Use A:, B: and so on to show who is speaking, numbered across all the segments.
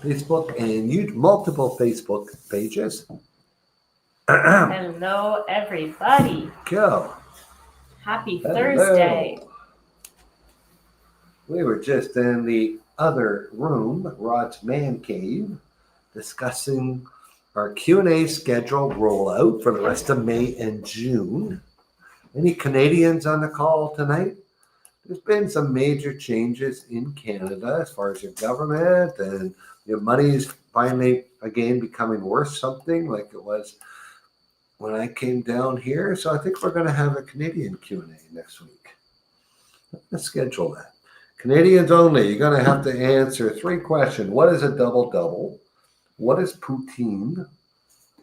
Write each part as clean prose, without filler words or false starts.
A: Facebook and multiple Facebook pages.
B: Hello, everybody.
A: Go.
B: Happy
A: Hello.
B: Thursday.
A: We were just in the other room, Rod's man cave, discussing our Q&A schedule rollout for the rest of May and June. Any Canadians on the call tonight? There's been some major changes in Canada as far as your government, and your money is finally again becoming worth something like it was when I came down here. So I think we're going to have a Canadian Q&A next week. Let's schedule that. Canadians only. You're going to have to answer 3 questions. What is a double-double? What is poutine? Do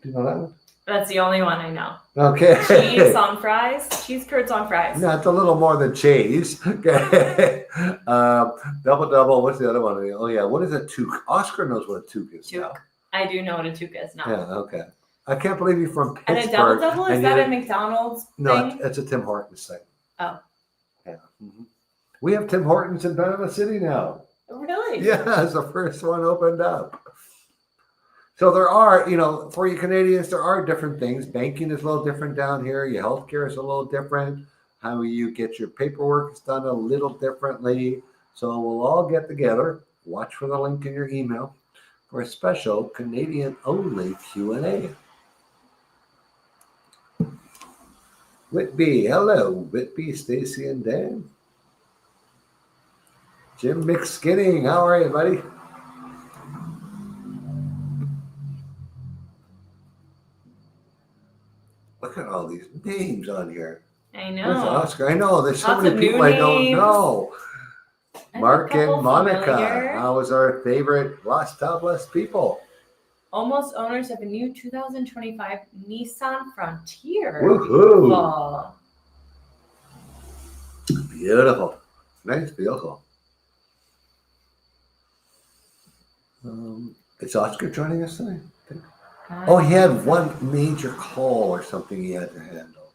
A: you know that one?
B: That's the only one I know.
A: Okay.
B: Cheese on fries. Cheese curds on fries.
A: No, it's a little more than cheese. Okay. Double-double. What's the other one? Oh, yeah. What is a toque? Oscar knows what a toque is now.
B: I do know what a toque is now.
A: Yeah, okay. I can't believe you're from Pittsburgh.
B: And a double-double? Is that a McDonald's thing?
A: No, it's a Tim Hortons thing.
B: Oh.
A: Yeah. Mm-hmm. We have Tim Hortons in Panama City now.
B: Really?
A: Yeah, it's the first one opened up. So there are, for you Canadians, there are different things. Banking is a little different down here. Your healthcare is a little different. How you get your paperwork is done a little differently. So we'll all get together. Watch for the link in your email for a special Canadian-only Q&A. Whitby, hello. Whitby, Stacy, and Dan. Jim McSkinning, how are you, buddy? Look at all these names on here.
B: I know.
A: Where's Oscar? I know. There's so
B: Lots
A: many
B: of
A: people
B: new
A: I don't
B: names.
A: know. Mark and Monica.
B: Familiar.
A: How was our favorite Las Tablas people?
B: Almost owners of a new 2025 Nissan Frontier.
A: Woohoo!
B: Beautiful.
A: Beautiful. Nice vehicle. Is Oscar joining us tonight? Oh, he had one major call or something he had to handle.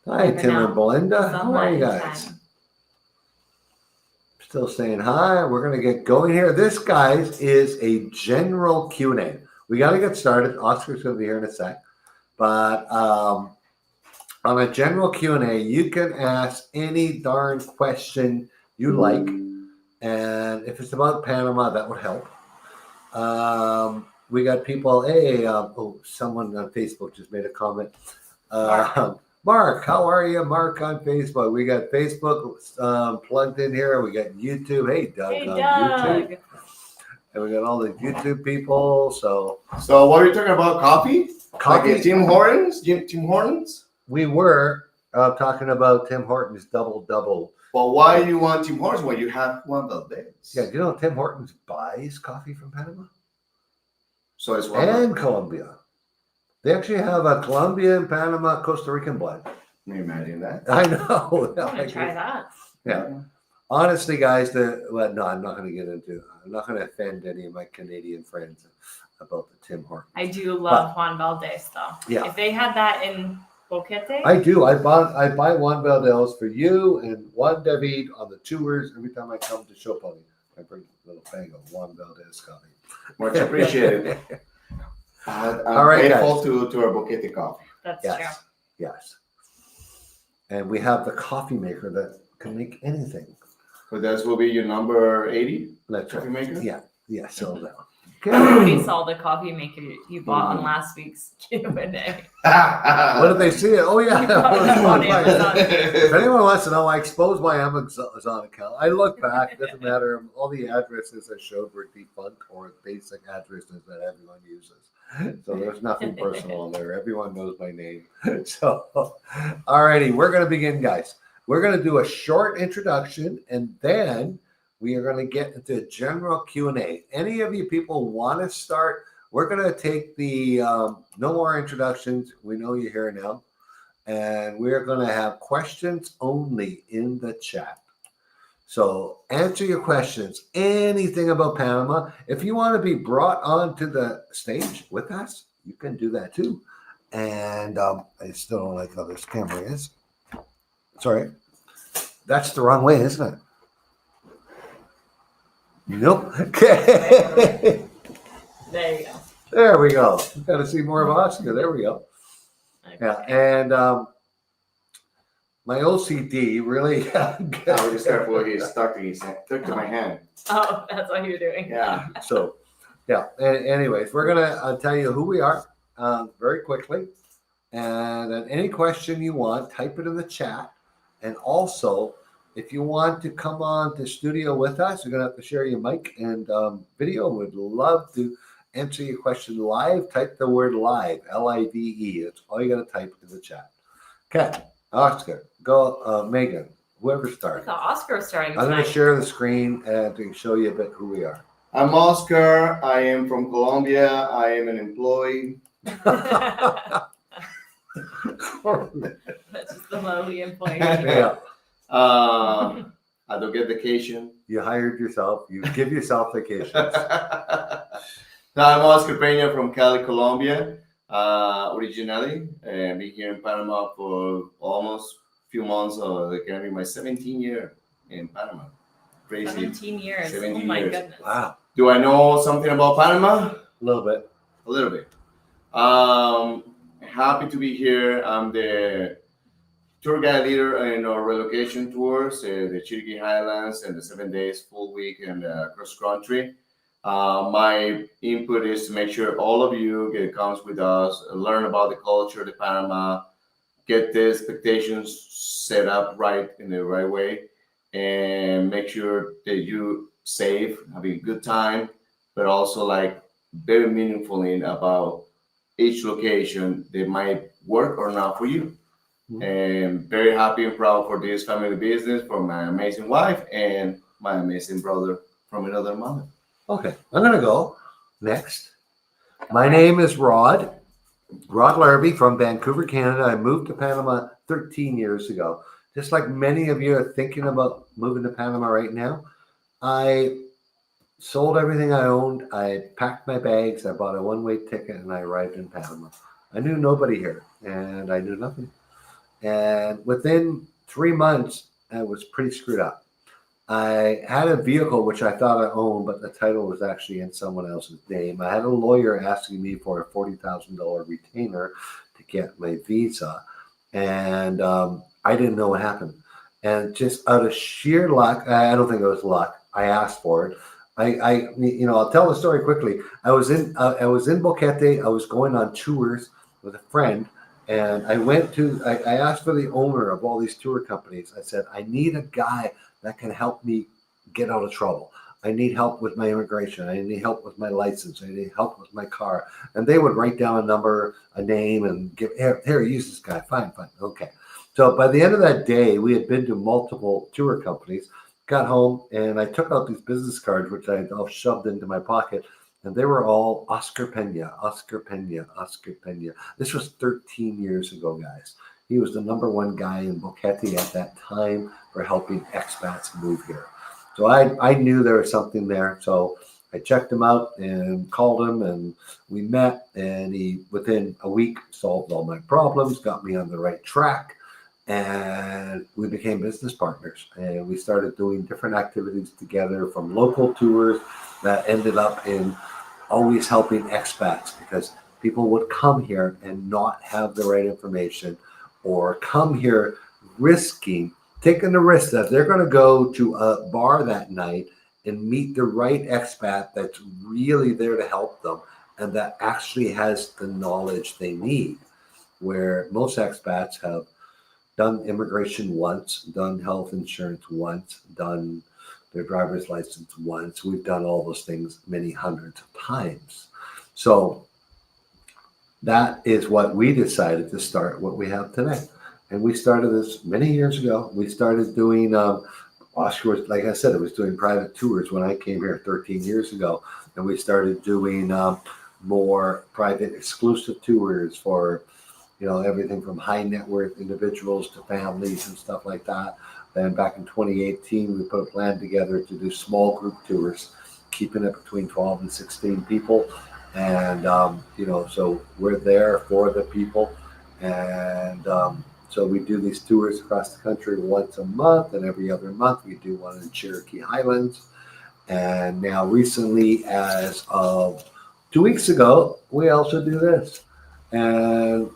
A: Hi, Tim and Belinda. How are you guys? Still saying hi. We're going to get going here. This, guys, is a general Q&A. We got to get started. Oscar's going to be here in a sec. But on a general Q&A, you can ask any darn question you like. And if it's about Panama, that would help. We got people, hey, someone on Facebook just made a comment. Mark, how are you? Mark on Facebook. We got Facebook plugged in here. We got YouTube. Hey, Doug on YouTube. And we got all the YouTube people. So
C: what are you talking about? Coffee?
A: Coffee?
C: Like Tim Hortons? Tim Hortons?
A: We were talking about Tim Hortons double-double.
C: Well, why do you want Tim Hortons when you have one of these?
A: Yeah, do you know Tim Hortons buys coffee from Panama?
C: So it's one
A: and Colombia. They actually have a Colombian, Panama, Costa Rican blend.
C: Can you imagine that?
A: I know.
B: I'm going to try that.
A: Yeah. Honestly, guys, I'm not going to get into it. I'm not going to offend any of my Canadian friends about the Tim Hortons.
B: I do love Juan Valdez, though.
A: Yeah.
B: If they had that in Boquete.
A: I do. I buy Juan Valdez for you and Juan David on the tours every time I come to Chopoli. I bring a little bag of Juan Valdez coffee.
C: Much appreciated. I'm
A: all right,
C: grateful to our Boquete coffee.
B: That's
A: yes.
B: true.
A: Yes. And we have the coffee maker that can make anything.
C: So that will be your number 80
A: That's
C: coffee
A: right.
C: maker?
A: Yeah, so that.
B: We saw the coffee maker you bought on last week's Q&A.
A: What did they see? Oh, yeah.
B: If
A: If anyone wants to know, I exposed my Amazon account. I look back. It doesn't matter. All the addresses I showed were defunct or basic addresses that everyone uses. So there's nothing personal in there. Everyone knows my name. So, all righty. We're going to begin, guys. We're going to do a short introduction, and then we are going to get into a general Q&A. Any of you people want to start? We're going to take the no more introductions. We know you're here now. And we're going to have questions only in the chat. So answer your questions. Anything about Panama. If you want to be brought onto the stage with us, you can do that too. And I still don't like how this camera is. Sorry. That's the wrong way, isn't it? Nope. Okay.
B: There you go.
A: There we go. We've got to see more of Oscar. There we go.
B: Okay.
A: Yeah, and my OCD really.
C: Now we just careful. He's stuck to my hand.
B: Oh, that's what you're doing.
C: Yeah.
A: So, yeah. Anyways, we're gonna tell you who we are very quickly, and then any question you want, type it in the chat. And also, if you want to come on to studio with us, you're gonna have to share your mic and video. We'd love to answer your question live. Type the word live, LIVE. That's all you gotta type into the chat. Okay, Oscar, go, Megan, whoever
B: I
A: started.
B: thought Oscar was starting
A: I'm going to
B: tonight.
A: share the screen and to show you a bit who we are.
C: I'm Oscar. I am from Colombia. I am an employee.
B: That's just the lowly employee.
A: Yeah,
C: I don't get vacation.
A: you hired yourself. You give yourself vacations.
C: No, I'm Oscar Peña from Cali, Colombia. Originally, I've been here in Panama for almost a few months. It's gonna be my 17th year in Panama. Crazy.
B: 17 years.
C: 17
B: oh my
C: years.
B: goodness.
A: Wow,
C: Do I know something about Panama?
A: a little bit.
C: A little bit. Happy to be here. I'm the tour guide leader in our relocation tours, the Chiriquí Highlands and the 7 days full week and cross country. My input is to make sure all of you comes with us, learn about the culture of the Panama, get the expectations set up right in the right way, and make sure that you save, having a good time, but also like very meaningfully about each location that might work or not for you.
A: Mhm.
C: And very happy and proud for this family business, for my amazing wife and my amazing brother from another mother.
A: Okay, I'm going to go next. My name is Rod Larby from Vancouver, Canada. I moved to Panama 13 years ago. Just like many of you are thinking about moving to Panama right now, I sold everything I owned. I packed my bags. I bought a one-way ticket and I arrived in Panama. I knew nobody here and I knew nothing. And within 3 months, I was pretty screwed up. I had a vehicle which I thought I owned, but the title was actually in someone else's name. I had a lawyer asking me for a $40,000 retainer to get my visa, and I didn't know what happened. And just out of sheer luck, I don't think it was luck. I asked for it. I'll tell the story quickly. I was in Boquete. I was going on tours with a friend. And I asked for the owner of all these tour companies. I said, I need a guy that can help me get out of trouble. I need help with my immigration. I need help with my license. I need help with my car. And they would write down a number, a name, and give, here, use this guy. Fine. Okay. So by the end of that day, we had been to multiple tour companies, got home, and I took out these business cards, which I had all shoved into my pocket. And they were all Oscar Peña, Oscar Peña, Oscar Peña. This was 13 years ago, guys. He was the number one guy in Boquete at that time for helping expats move here. So I knew there was something there. So I checked him out and called him and we met, and he, within a week, solved all my problems, got me on the right track, and we became business partners. And we started doing different activities together, from local tours that ended up in always helping expats, because people would come here and not have the right information, or come here taking the risk that they're going to go to a bar that night and meet the right expat that's really there to help them and that actually has the knowledge they need. Where most expats have done immigration once, done health insurance once, done their driver's license once. We've done all those things many hundreds of times. So that is what we decided to start what we have today. And we started this many years ago. We started doing, Oscar was, like I said, it was doing private tours when I came here 13 years ago. And we started doing more private exclusive tours for, everything from high net worth individuals to families and stuff like that. Then back in 2018, we put a plan together to do small group tours, keeping it between 12 and 16 people. And, so we're there for the people. And so we do these tours across the country once a month, and every other month we do one in Cherokee Highlands. And now recently, as of 2 weeks ago, we also do this. And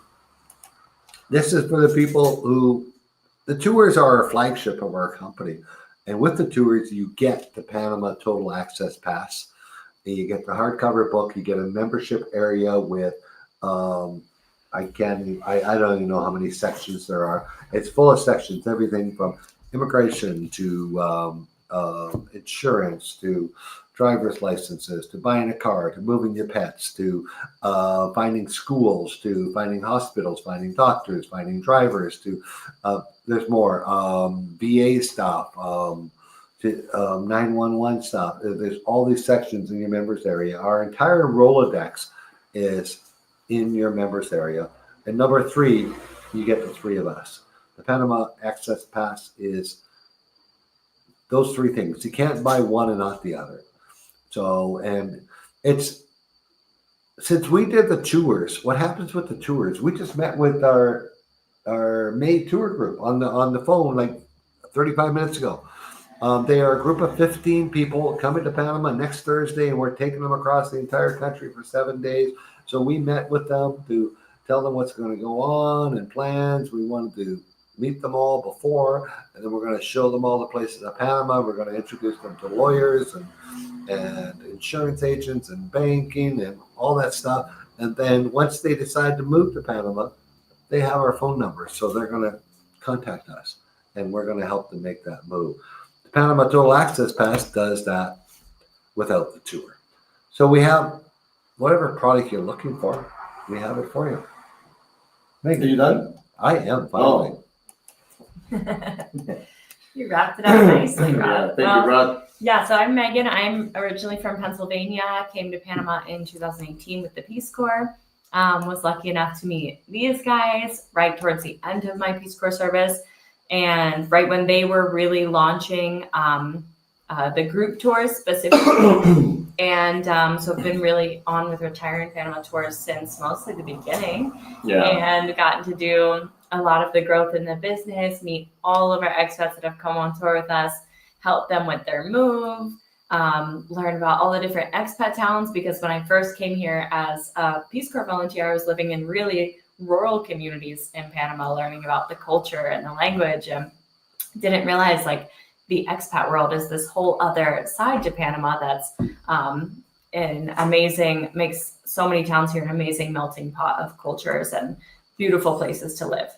A: this is for the people who, the tours are our flagship of our company. And with the tours, you get the Panama Total Access Pass. You get the hardcover book. You get a membership area with, I don't even know how many sections there are. It's full of sections, everything from immigration to insurance to driver's licenses to buying a car to moving your pets to finding schools to finding hospitals, finding doctors, finding drivers to there's more VA stuff. To 911 stuff. There's all these sections in your members area. Our entire Rolodex is in your members area. And number 3, you get the 3 of us. The Panama Access Pass is those 3 things. You can't buy one and not the other. So, and it's, since we did the tours, what happens with the tours? We just met with our May tour group on the phone like 35 minutes ago. They are a group of 15 people coming to Panama next Thursday, and we're taking them across the entire country for 7 days. So we met with them to tell them what's going to go on and plans. We wanted to meet them all before, and then we're going to show them all the places in Panama. We're going to introduce them to lawyers and insurance agents and banking and all that stuff. And then once they decide to move to Panama, they have our phone number. So they're going to contact us, and we're going to help them make that move. The Panama Total Access Pass does that without the tour. So we have whatever product you're looking for, we have it for you.
C: Are you done?
A: I am finally.
B: You wrapped it up nicely, Rod.
C: Thank you, Rod.
B: Yeah, so I'm Megan. I'm originally from Pennsylvania, came to Panama in 2018 with the Peace Corps. Was lucky enough to meet these guys right towards the end of my Peace Corps service. And right when they were really launching the group tours specifically. And so I've been really on with retiring Panama tours since mostly the beginning.
C: Yeah.
B: And gotten to do a lot of the growth in the business, meet all of our expats that have come on tour with us, help them with their move, learn about all the different expat towns. Because when I first came here as a Peace Corps volunteer, I was living in really rural communities in Panama, learning about the culture and the language, and didn't realize like the expat world is this whole other side to Panama that's an amazing, makes so many towns here an amazing melting pot of cultures and beautiful places to live.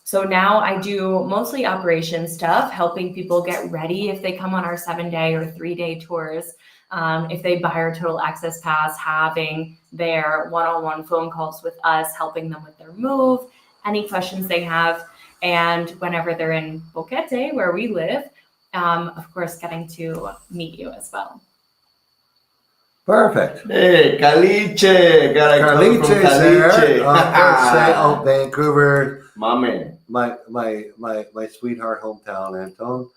B: So now I do mostly operation stuff, helping people get ready if they come on our 7-day or 3-day tours. If they buy our Total Access Pass, having their one-on-one phone calls with us, helping them with their move, any questions they have. And whenever they're in Boquete, where we live, of course, getting to meet you as well.
A: Perfect.
C: Hey, Caliche.
A: Carliche's there. Oh, Vancouver.
C: Mame.
A: My sweetheart hometown, Anton.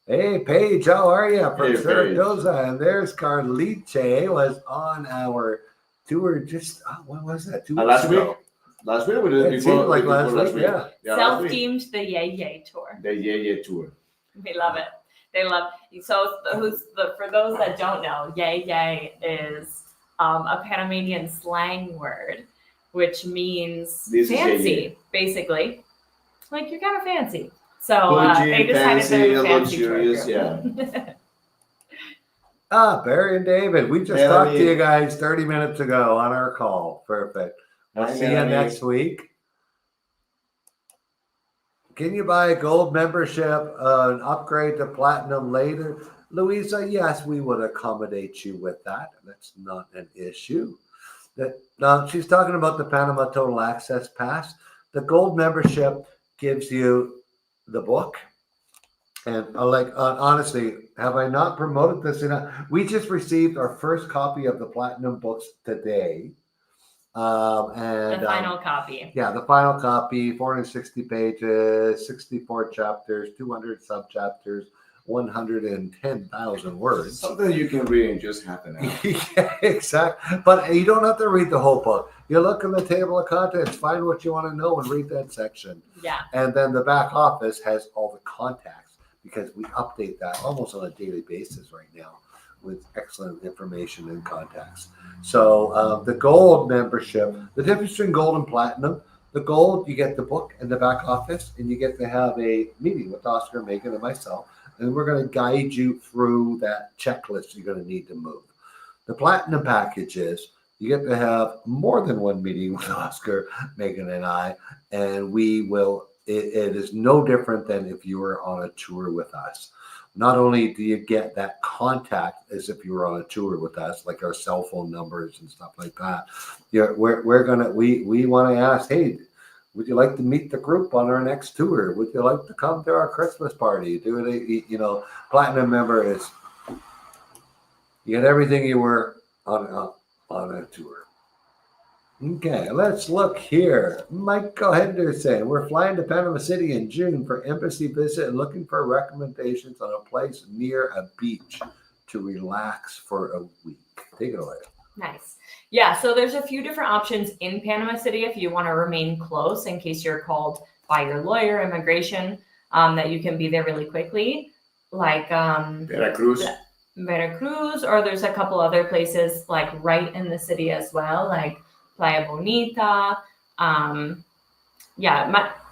A: Hey, Paige, how are you? From
C: Hey,
A: Saragossa. And there's Carliche, was on our tour just, when was that? 2 weeks
C: Last
A: ago.
C: week? Last week we did
A: It seemed like last week, yeah.
C: last week.
B: Self-deemed the Yay Yay Tour.
C: The Yay tour.
B: We love it. They love so. For those that don't know, Yay Yay is a Panamanian slang word, which means
C: This is
B: fancy,
C: yay.
B: Basically. Like you're kind of fancy. So
C: Bougie,
B: they decided
C: fancy,
B: they're the fancy tour
C: luxurious,
B: group.
A: Ah, Barry and David. We just talked to you guys 30 minutes ago on our call. Perfect. We'll
C: Hi,
A: see you
C: Melanie.
A: next week. Can you buy a gold membership, an upgrade to platinum later? Louisa, yes, we would accommodate you with that. That's not an issue. She's talking about the Panama Total Access Pass. The gold membership gives you the book. And honestly, have I not promoted this enough? We just received our first copy of the platinum books today.
B: The final copy.
A: Yeah, the final copy, 460 pages, 64 chapters, 200 subchapters, 110,000 words.
C: Something you can read in just half an hour.
A: Yeah, exactly. But you don't have to read the whole book. You look in the table of contents, find what you want to know, and read that section.
B: Yeah.
A: And then the back office has all the contacts, because we update that almost on a daily basis right now with excellent information and contacts. So the gold membership, the difference between gold and platinum, the gold, you get the book in the back office and you get to have a meeting with Oscar, Megan, and myself. And we're going to guide you through that checklist you're going to need to move. The platinum package is you get to have more than one meeting with Oscar, Megan, and I, and we will. It is no different than if you were on a tour with us. Not only do you get that contact as if you were on a tour with us, like our cell phone numbers and stuff like that. We want to ask, hey, would you like to meet the group on our next tour? Would you like to come to our Christmas party? Platinum member is you get everything you were on a tour. Okay, let's look here. Michael Henderson, we're flying to Panama City in June for embassy visit and looking for recommendations on a place near a beach to relax for a week. Take it away.
B: Nice. Yeah, so there's a few different options in Panama City if you want to remain close in case you're called by your lawyer, immigration, that you can be there really quickly, like
C: Veracruz.
B: Veracruz, or there's a couple other places like right in the city as well, like Playa Bonita.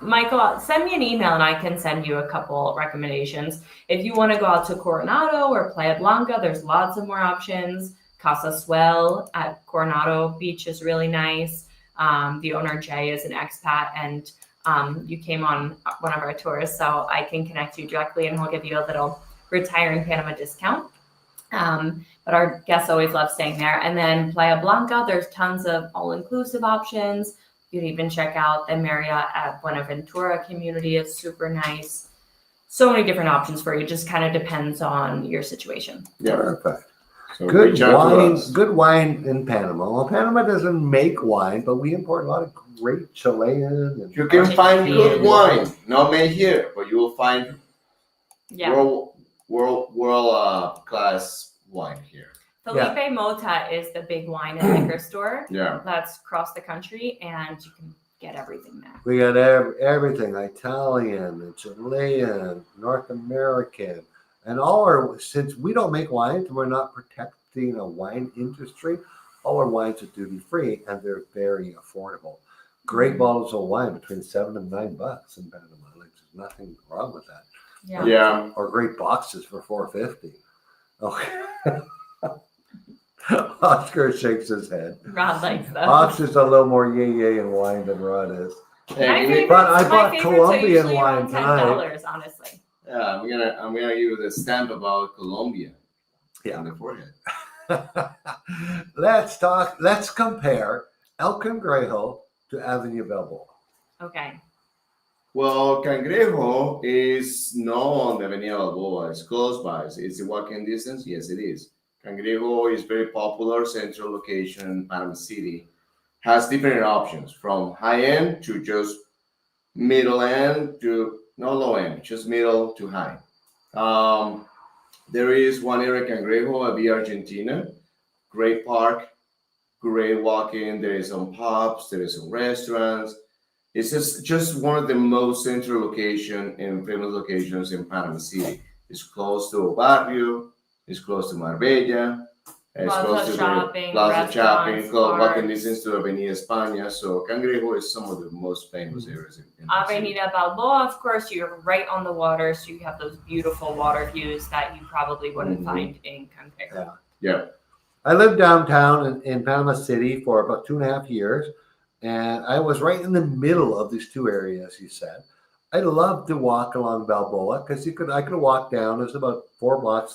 B: Michael, send me an email and I can send you a couple recommendations. If you want to go out to Coronado or Playa Blanca, there's lots of more options. Casa Swell at Coronado Beach is really nice. The owner, Jay, is an expat, and you came on one of our tours, so I can connect you directly and he'll give you a little retire in Panama discount. But our guests always love staying there. And then Playa Blanca, there's tons of all-inclusive options. You can even check out the Marriott at Buenaventura community. It's super nice. So many different options for you. Just kind of depends on your situation.
C: Yeah.
A: Perfect.
C: So
A: Good wine in Panama. Well, Panama doesn't make wine, but we import a lot of great Chilean. And
C: you can find good wine, not made here, but you will find world class wine here.
B: Felipe Mota is the big wine and liquor store.
C: Yeah.
B: That's across the country, and you can get everything there.
A: We got everything, Italian, Chilean, North American, and since we don't make wines, we're not protecting a wine industry, all our wines are duty free and they're very affordable. Great bottles of wine between $7 and $9 in Panama. Like, there's nothing wrong with that.
C: Yeah.
A: Or great boxes for $4.50. Okay. Oscar shakes his head.
B: Rod likes those.
A: Oscar's a little more yay in wine than Rod is.
C: Hey,
A: But I bought Colombian wine tonight.
B: $10, honestly.
C: Yeah, I'm gonna give you the stamp about Colombia.
A: Yeah.
C: On the forehead.
A: Let's compare El Cangrejo to Avenue Balboa.
B: Okay.
C: Well, Cangrejo is not on the Avenida Balboa. It's close by. Is it walking distance? Yes, it is. Cangrejo is very popular, central location in Panama City. Has different options from high end to just middle end to no low end, just middle to high. There is one area, Cangrejo, Via Argentina. Great park, great walking. There is some pubs, there is some restaurants. It's just one of the most central location and famous locations in Panama City. It's close to Barrio, it's close to Marbella, it's close to
B: shopping,
C: Plaza Shopping, walking
B: parks.
C: distance to Avenida España. So Cangrejo is some of the most famous areas in the city.
B: Avenida Balboa, of course, you're right on the water, so you have those beautiful water views that you probably wouldn't find in Cangrejo.
C: Yeah.
A: I lived downtown in Panama City for about 2.5 years, and I was right in the middle of these two areas, you said. I love to walk along Balboa because I could walk down. There's about 4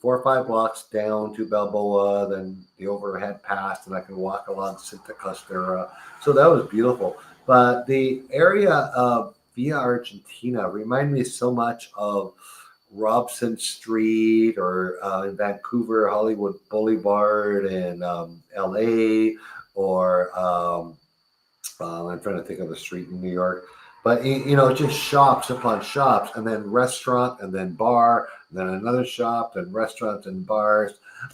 A: or 5 blocks down to Balboa, then the overhead pass, and I could walk along Santa Costera. So that was beautiful. But the area of Via Argentina reminded me so much of Robson Street, or in Vancouver, Hollywood Boulevard, and LA, or I'm trying to think of the street in New York. But, just shops upon shops, and then restaurant, and then bar, and then another shop, and restaurants and bars.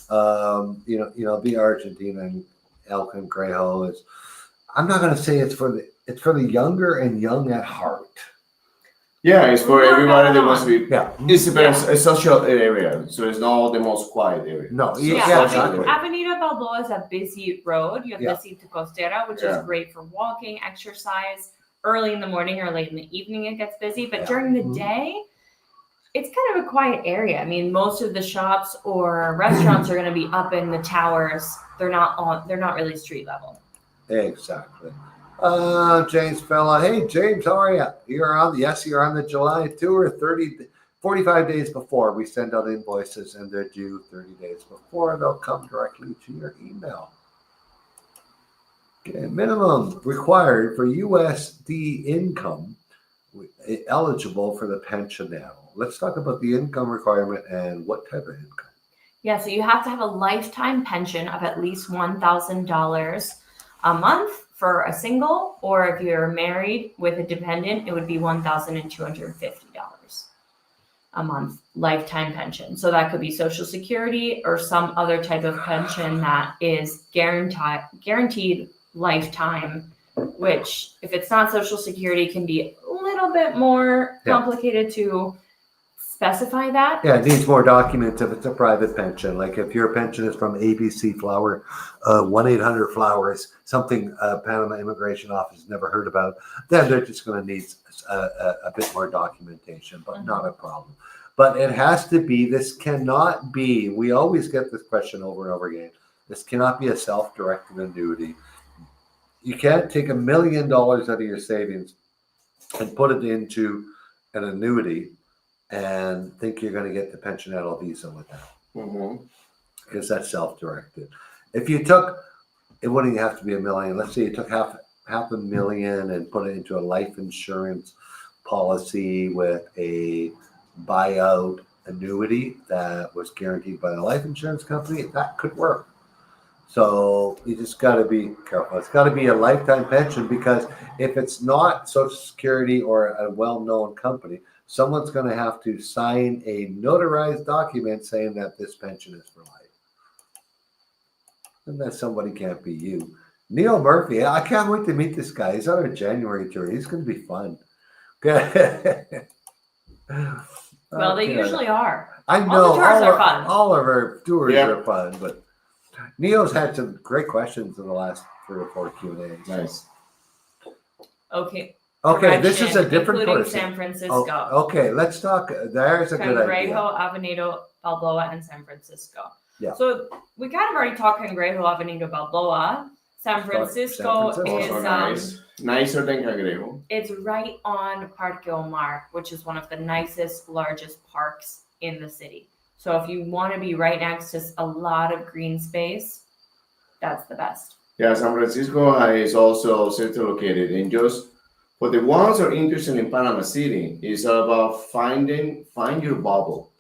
A: The Argentina and El Cangrejo is, I'm not going to say it's for the younger and young at heart.
C: Yeah, it's for
B: Work
C: everybody
B: out
C: that wants to be.
A: Yeah.
C: It's a social area, so it's not the most quiet area.
A: No,
C: It's
A: yeah,
C: a
B: Yeah,
C: social
A: exactly.
C: area.
B: Avenida Balboa is a busy road. You have
A: Yeah.
B: the Cinta Costera, which
C: Yeah.
B: is great for walking, exercise. Early in the morning or late in the evening, it gets busy. But
A: Yeah.
B: during the
A: Mhm.
B: day, it's kind of a quiet area. I mean, most of the shops or restaurants are going to be up in the towers. They're not really street level.
A: Exactly. James Fella. Hey, James, how are you? You're on the July tour 45 days before. We send out invoices and they're due 30 days before. They'll come directly to your email. Okay, minimum required for USD income eligible for the pension now. Let's talk about the income requirement and what type of income.
B: Yeah, so you have to have a lifetime pension of at least $1,000 a month for a single, or if you're married with a dependent, it would be $1,250 a month lifetime pension. So that could be Social Security or some other type of pension that is guaranteed lifetime, which if it's not Social Security can be a little bit more complicated to specify that.
A: Yeah, it needs more documents if it's a private pension. Like if your pension is from ABC Flower, 1-800-Flowers, something Panama Immigration Office never heard about, then they're just going to need a bit more documentation, but not a problem. But it has to be, this cannot be, we always get this question over and over again, this cannot be a self-directed annuity. You can't take $1 million out of your savings and put it into an annuity and think you're going to get the pensionable visa with that, because that's self-directed. If you took, it wouldn't have to be $1 million. Let's say you took half $1,000,000 and put it into a life insurance policy with a buyout annuity that was guaranteed by the life insurance company, that could work. So you just got to be careful. It's got to be a lifetime pension, because if it's not Social Security or a well-known company, someone's going to have to sign a notarized document saying that this pension is for life. And that somebody can't be you. Neil Murphy, I can't wait to meet this guy. He's on our January tour. He's going to be fun.
B: Well, they usually are.
A: I know.
B: All the tours are fun.
A: All of our tours are fun, but Neil's had some great questions in the last 3 or 4 Q&As.
C: Nice.
B: Okay.
A: Okay, this is a different
B: including
A: person.
B: San Francisco.
A: Oh, okay, let's talk. There's a good idea.
B: Cangrejo, Avenida Balboa, and San Francisco.
A: Yeah.
B: So we kind of already talked Cangrejo, Avenida Balboa. San Francisco is
C: nicer than Cangrejo.
B: It's right on Parque Omar, which is one of the nicest, largest parks in the city. So if you want to be right next to a lot of green space, that's the best.
C: Yeah, San Francisco is also center located, and just for the ones who are interested in Panama City, it's about find your bubble,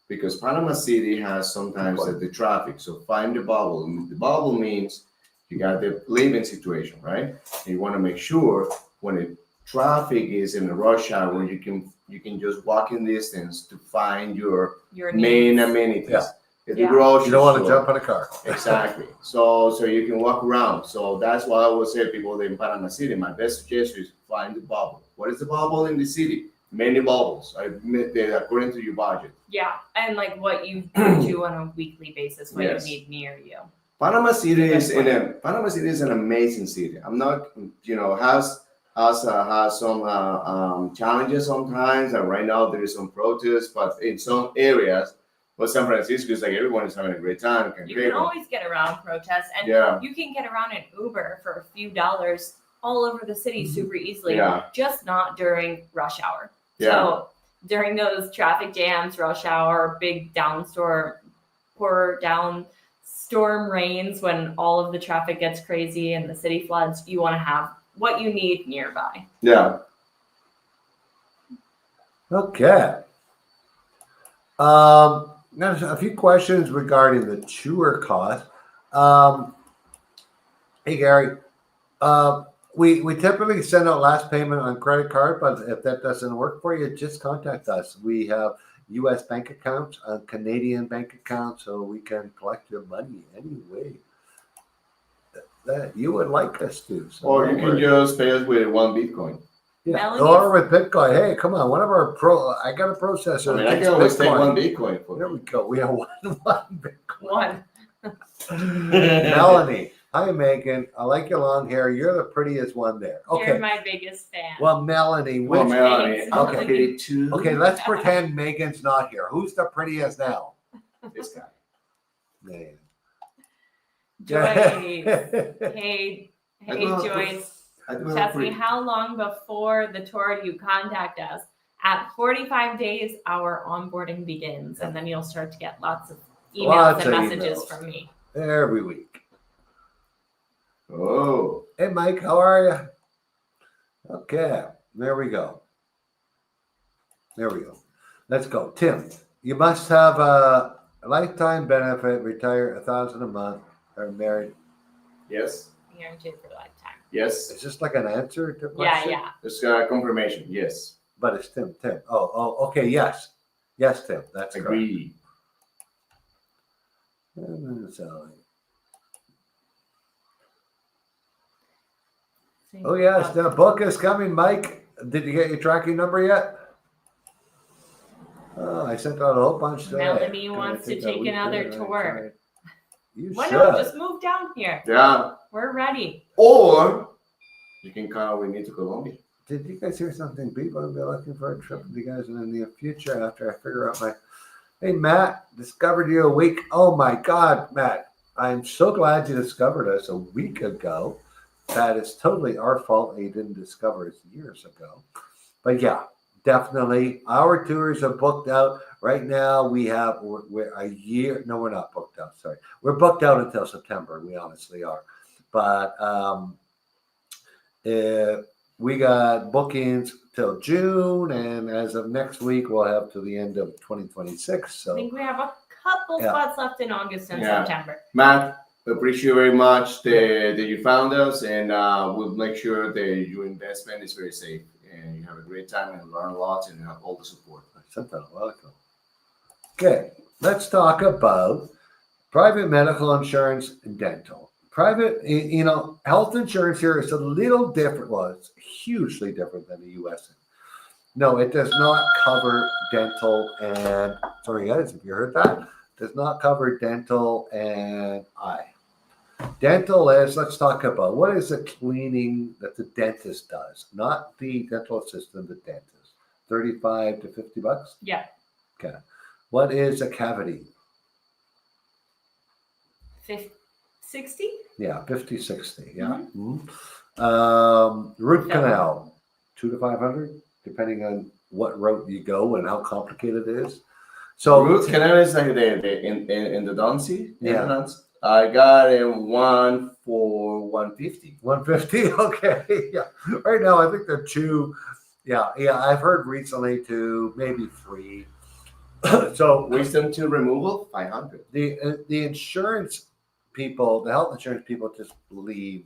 C: because Panama City has sometimes the traffic. So find the bubble. And the bubble means you got the living situation, right? And you want to make sure when the traffic is in the rush hour, you can just walk in distance to find your main amenities.
A: Yeah.
C: The grocery
A: you don't want to
C: store.
A: jump in a car.
C: Exactly. So you can walk around. So that's why I would say people in Panama City, my best suggestion is find the bubble. What is the bubble in the city? Many bubbles. According to your budget.
B: Yeah, and like what you do on a weekly basis, what you need near you.
C: Panama City is an amazing city. I'm not, has some challenges sometimes, and right now there is some protests, but in some areas, well, San Francisco is like everyone is having a great time.
B: You can always get around protests, and you can get around an Uber for a few dollars all over the city super easily, just not during rush hour. So during those traffic jams, rush hour, big storm rains, when all of the traffic gets crazy and the city floods, you want to have what you need nearby.
C: Yeah.
A: Okay. Now, a few questions regarding the tour cost. Hey, Gary. We typically send out last payment on credit card, but if that doesn't work for you, just contact us. We have U.S. bank accounts, a Canadian bank account, so we can collect your money any way that you would like us to. So
C: or you can just pay us with 1 Bitcoin.
A: Yeah.
B: Melanie's-
A: Or with Bitcoin. Hey, come on. One of our I got a processor.
C: I mean,
A: that
C: I
A: takes
C: can always take
A: Bitcoin.
C: one Bitcoin for
A: There
C: me.
A: we go. We have one Bitcoin.
B: One.
A: Melanie. Hi, Megan. I like your long hair. You're the prettiest one there.
B: You're
A: Okay.
B: my biggest fan.
A: Well, Melanie,
C: Well,
A: which
C: Melanie,
B: Thanks,
C: I'm
A: Melanie.
C: pretty too.
A: okay, let's pretend Megan's not here. Who's the prettiest now?
C: This guy.
A: Man.
B: Joyce. Hey,
C: I
B: hey,
C: do have
B: Joyce.
C: I do have
B: Test me
C: pretty.
B: how long before the tour do you contact us? At 45 days, our onboarding begins, and then you'll start to get lots of emails
A: Lots
B: and
A: of
B: messages
A: emails.
B: from me.
A: Every week.
C: Oh,
A: Hey, Mike, how are you? Okay, there we go. There we go. Let's go. Tim, you must have a lifetime benefit, retire $1,000 a month, or married.
C: yes,
B: Guaranteed for a lifetime.
C: yes.
A: Is this like an answer to a
B: Yeah,
A: question?
B: yeah.
C: It's confirmation. Yes,
A: But it's Tim. Oh, okay, yes. Yes, Tim, that's correct.
C: agree.
A: Oh, yes, the book is coming, Mike. Did you get your tracking number yet? Oh, I sent out a whole bunch today.
B: Melanie
A: Can I
B: wants to
A: that
B: take
A: week
B: another
A: there?
B: tour.
A: You
B: Why
A: should.
B: not just move down here?
C: Yeah.
B: We're ready.
C: Or you can come with me to Colombia.
A: Did you guys hear something? People will be looking for a trip with you guys in the near future after I figure out my. Hey, Matt, discovered you a week. Oh my God, Matt! I'm so glad you discovered us a week ago. That is totally our fault. You didn't discover us years ago. But yeah, definitely, our tours are booked out right now. We're a year. No, we're not booked out. Sorry, we're booked out until September. We honestly are, but we got bookings till June, and as of next week, we'll have to the end of 2026.
B: I
A: So
B: think we have a couple
A: Yeah.
B: spots left in August and
C: Yeah.
B: September.
C: Matt, we appreciate very much that you found us, and we'll make sure that your investment is very safe and you have a great time and learn a lot and have all the support.
A: I sent that a while ago. Okay, let's talk about private medical insurance and dental. Private, health insurance here is a little different. Well, it's hugely different than the U.S. No, it does not cover dental and, sorry guys, if you heard that, does not cover dental and eye. Dental is, let's talk about what is the cleaning that the dentist does, not the dental assistant, the dentist. 35 to $50?
B: Yeah.
A: Okay. What is a cavity?
B: 60?
A: Yeah, 50, 60. Yeah.
B: Mhm.
A: Root
B: Yeah.
A: canal, 2 to 500, depending on what route you go and how complicated it is. So
C: root canal is like the in the Donsi.
A: Yeah.
C: I got one for 150.
A: 150. Okay. Yeah. Right now, I think they're two. Yeah. I've heard recently to maybe free. So
C: Wisdom tooth removal 500.
A: the insurance people, the health insurance people, just believe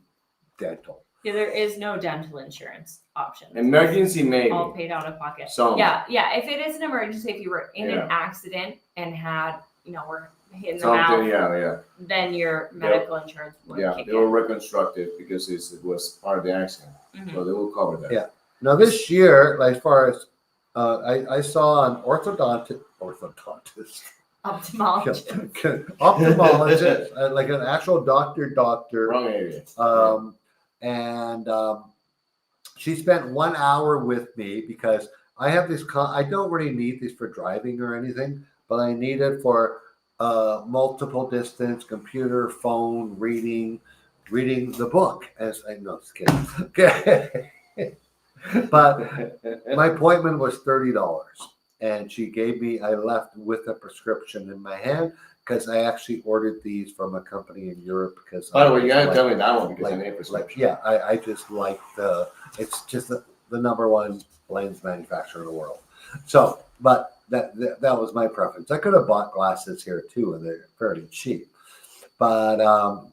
A: dental.
B: Yeah, there is no dental insurance option.
C: Emergency maybe.
B: All paid out of pocket.
C: Some.
B: Yeah. If it is an emergency, if you were in
C: Yeah.
B: an accident and had, were hit in the
C: Something.
B: mouth,
C: Yeah.
B: then your medical insurance would
C: Yeah.
B: kick
C: They will
B: in.
C: reconstruct it because it was part of the accident,
B: Mhm.
C: so they will cover that.
A: Yeah. Now this year, as far as I saw an orthodontist,
B: Ophthalmologist.
A: ophthalmologist, like an actual doctor,
C: Wrong area.
A: and she spent 1 hour with me because I have this. I don't really need these for driving or anything, but I need it for multiple distance, computer, phone, reading the book. As I know, just kidding. Okay. But my appointment was $30, and she gave me. I left with a prescription in my hand because I actually ordered these from a company in Europe. Because
C: By the way, you gotta tell me that one because I need a
A: like
C: prescription.
A: yeah, I just like it's just the number one lens manufacturer in the world. So, but that was my preference. I could have bought glasses here too, and they're fairly cheap. But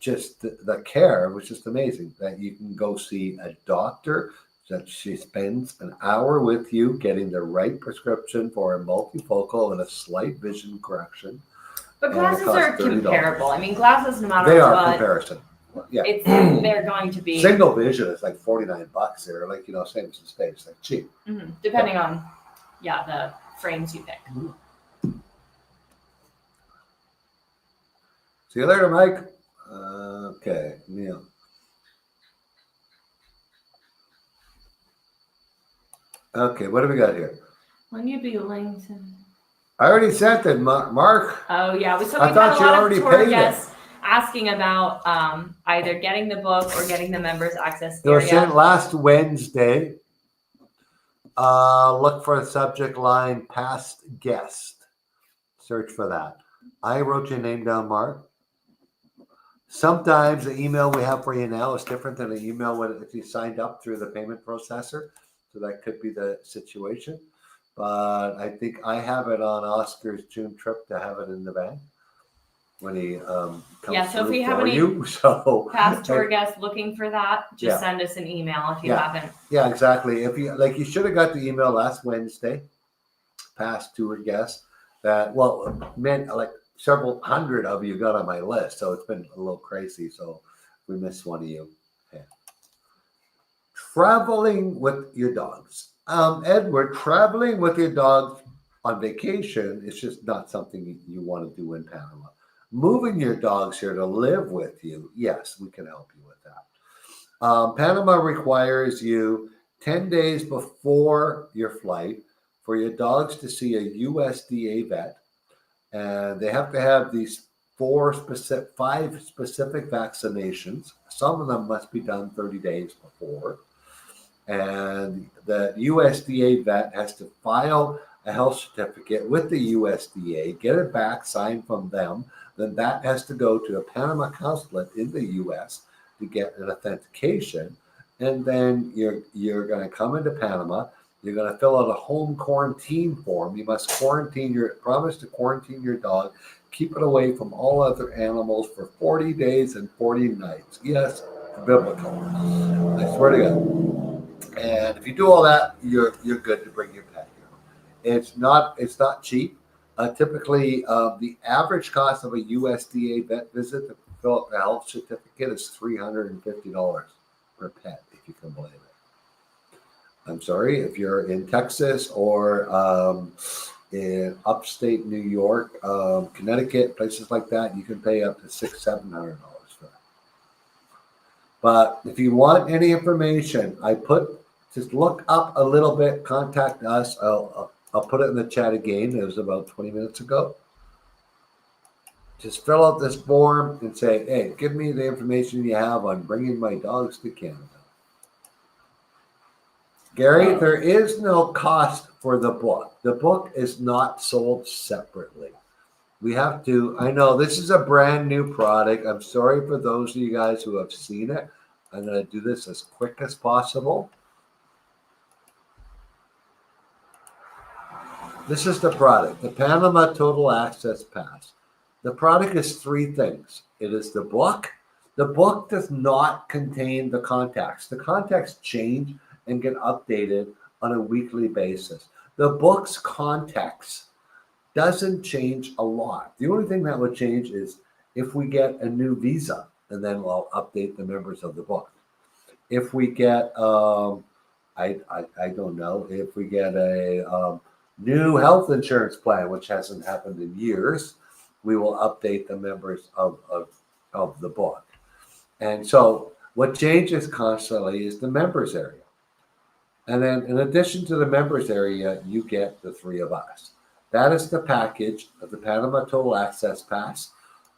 A: just the care was just amazing that you can go see a doctor. That she spends an hour with you getting the right prescription for a multifocal and a slight vision correction.
B: But
A: And it
B: glasses
A: costs
B: are
A: $30.
B: comparable. I mean, glasses, no matter
A: They are
B: what,
A: comparison. Yeah.
B: they're going to be
A: Single vision is like $49 there, like, same as the States, like cheap.
B: depending on the frames you pick.
A: See you later, Mike. Okay, Neil. Okay, what do we got here?
B: When you be linked.
A: I already sent it, Mark.
B: Oh yeah, we've
A: I
B: had
A: thought
B: a
A: you
B: lot
A: already
B: of tour
A: paid it.
B: guests asking about either getting the book or getting the members access
A: It was
B: area.
A: sent last Wednesday. Look for the subject line past guest. Search for that. I wrote your name down, Mark. Sometimes the email we have for you now is different than the email if you signed up through the payment processor. So that could be the situation. But I think I have it on Oscar's June trip to have it in the bank when he comes
B: so if
A: through
B: we have
A: for
B: any
A: you. So
B: past tour guests looking for that, just send us an email if you haven't.
A: Yeah, exactly. If you should have got the email last Wednesday, past tour guests that meant like several hundred of you got on my list, so it's been a little crazy. So we missed one of you. Yeah. Traveling with your dogs. Edward, traveling with your dogs on vacation is just not something you want to do in Panama. Moving your dogs here to live with you, yes, we can help you with that. Panama requires you 10 days before your flight for your dogs to see a USDA vet, and they have to have these 5 specific vaccinations. Some of them must be done 30 days before. And the USDA vet has to file a health certificate with the USDA, get it back, signed from them. Then that has to go to a Panama consulate in the U.S. to get an authentication. And then you're going to come into Panama. You're going to fill out a home quarantine form. You must promise to quarantine your dog, keep it away from all other animals for 40 days and 40 nights. Yes, biblical. I swear to God. And if you do all that, you're good to bring your pet here. It's not cheap. Typically, the average cost of a USDA vet visit to fill out the health certificate is $350 per pet, if you can believe it. I'm sorry, if you're in Texas or in upstate New York, Connecticut, places like that, you can pay up to $600-700 for that. But if you want any information, just look up a little bit, contact us. I'll put it in the chat again. It was about 20 minutes ago. Just fill out this form and say, hey, give me the information you have on bringing my dogs to Canada. Gary, there is no cost for the book. The book is not sold separately. I know this is a brand new product. I'm sorry for those of you guys who have seen it. I'm going to do this as quick as possible. This is the product, the Panama Total Access Pass. The product is 3 things. It is the book. The book does not contain the contacts. The contacts change and get updated on a weekly basis. The book's context doesn't change a lot. The only thing that would change is if we get a new visa, and then we'll update the members of the book. If we get, I don't know, if we get a new health insurance plan, which hasn't happened in years, we will update the members of the book. And so what changes constantly is the members area. And then in addition to the members area, you get the 3 of us. That is the package of the Panama Total Access Pass.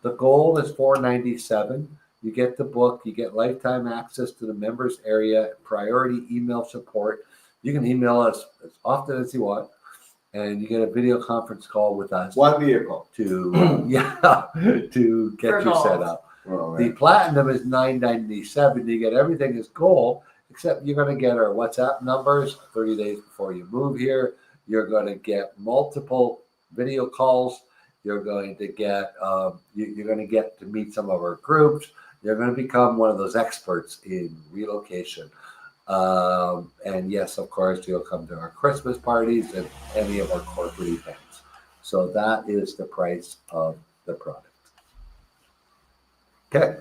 A: The goal is $497. You get the book, you get lifetime access to the members area, priority email support. You can email us as often as you want, and you get a video conference call with us.
C: One vehicle.
A: To get you set up.
C: Oh,
A: the platinum is $997. You get everything as gold, except you're going to get our WhatsApp numbers 30 days before you move here. You're going to get multiple video calls. You're going to get to meet some of our groups. You're going to become one of those experts in relocation. And yes, of course, you'll come to our Christmas parties and any of our corporate events. So that is the price of the product. Okay.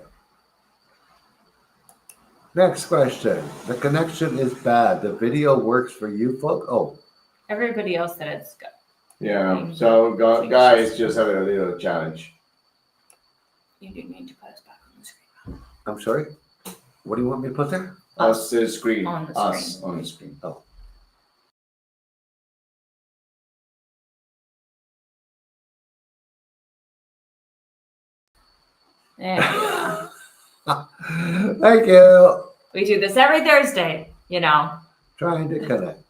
A: Next question. The connection is bad. The video works for you folks. Oh,
B: Everybody else said it's good.
C: Yeah. So guys, just have a little challenge.
B: You do need to put us back on the screen.
A: I'm sorry. What do you want me to put there?
C: Us the screen.
B: On the
C: Us
B: screen.
C: on the screen.
A: Oh.
B: There you go.
A: Thank you.
B: We do this every Thursday, you know.
A: Trying to connect.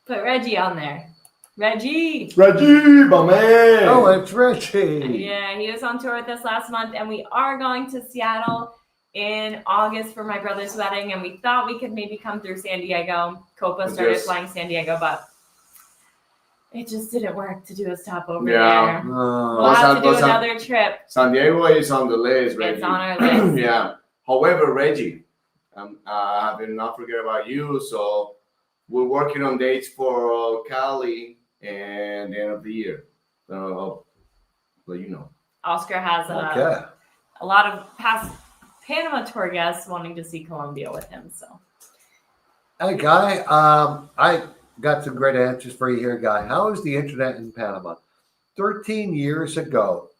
B: Put Reggie on there. Reggie!
C: Reggie, my man.
A: Oh, it's Richie.
B: Yeah, he was on tour with us last month, and we are going to Seattle in August for my brother's wedding, and we thought we could maybe come through San Diego. Copa started flying San Diego, but it just didn't work to do a stop over there. We'll have to do another trip.
C: San Diego is on the list, Reggie.
B: It's on our list.
C: Yeah. However, Reggie, I did not forget about you. So we're working on dates for Cali and the end of the year. So I'll let you know.
B: Oscar has a lot of past Panama tour guests wanting to see Colombia with him. So,
A: hey, Guy, I got some great answers for you here, Guy. How is the internet in Panama? 13 years ago,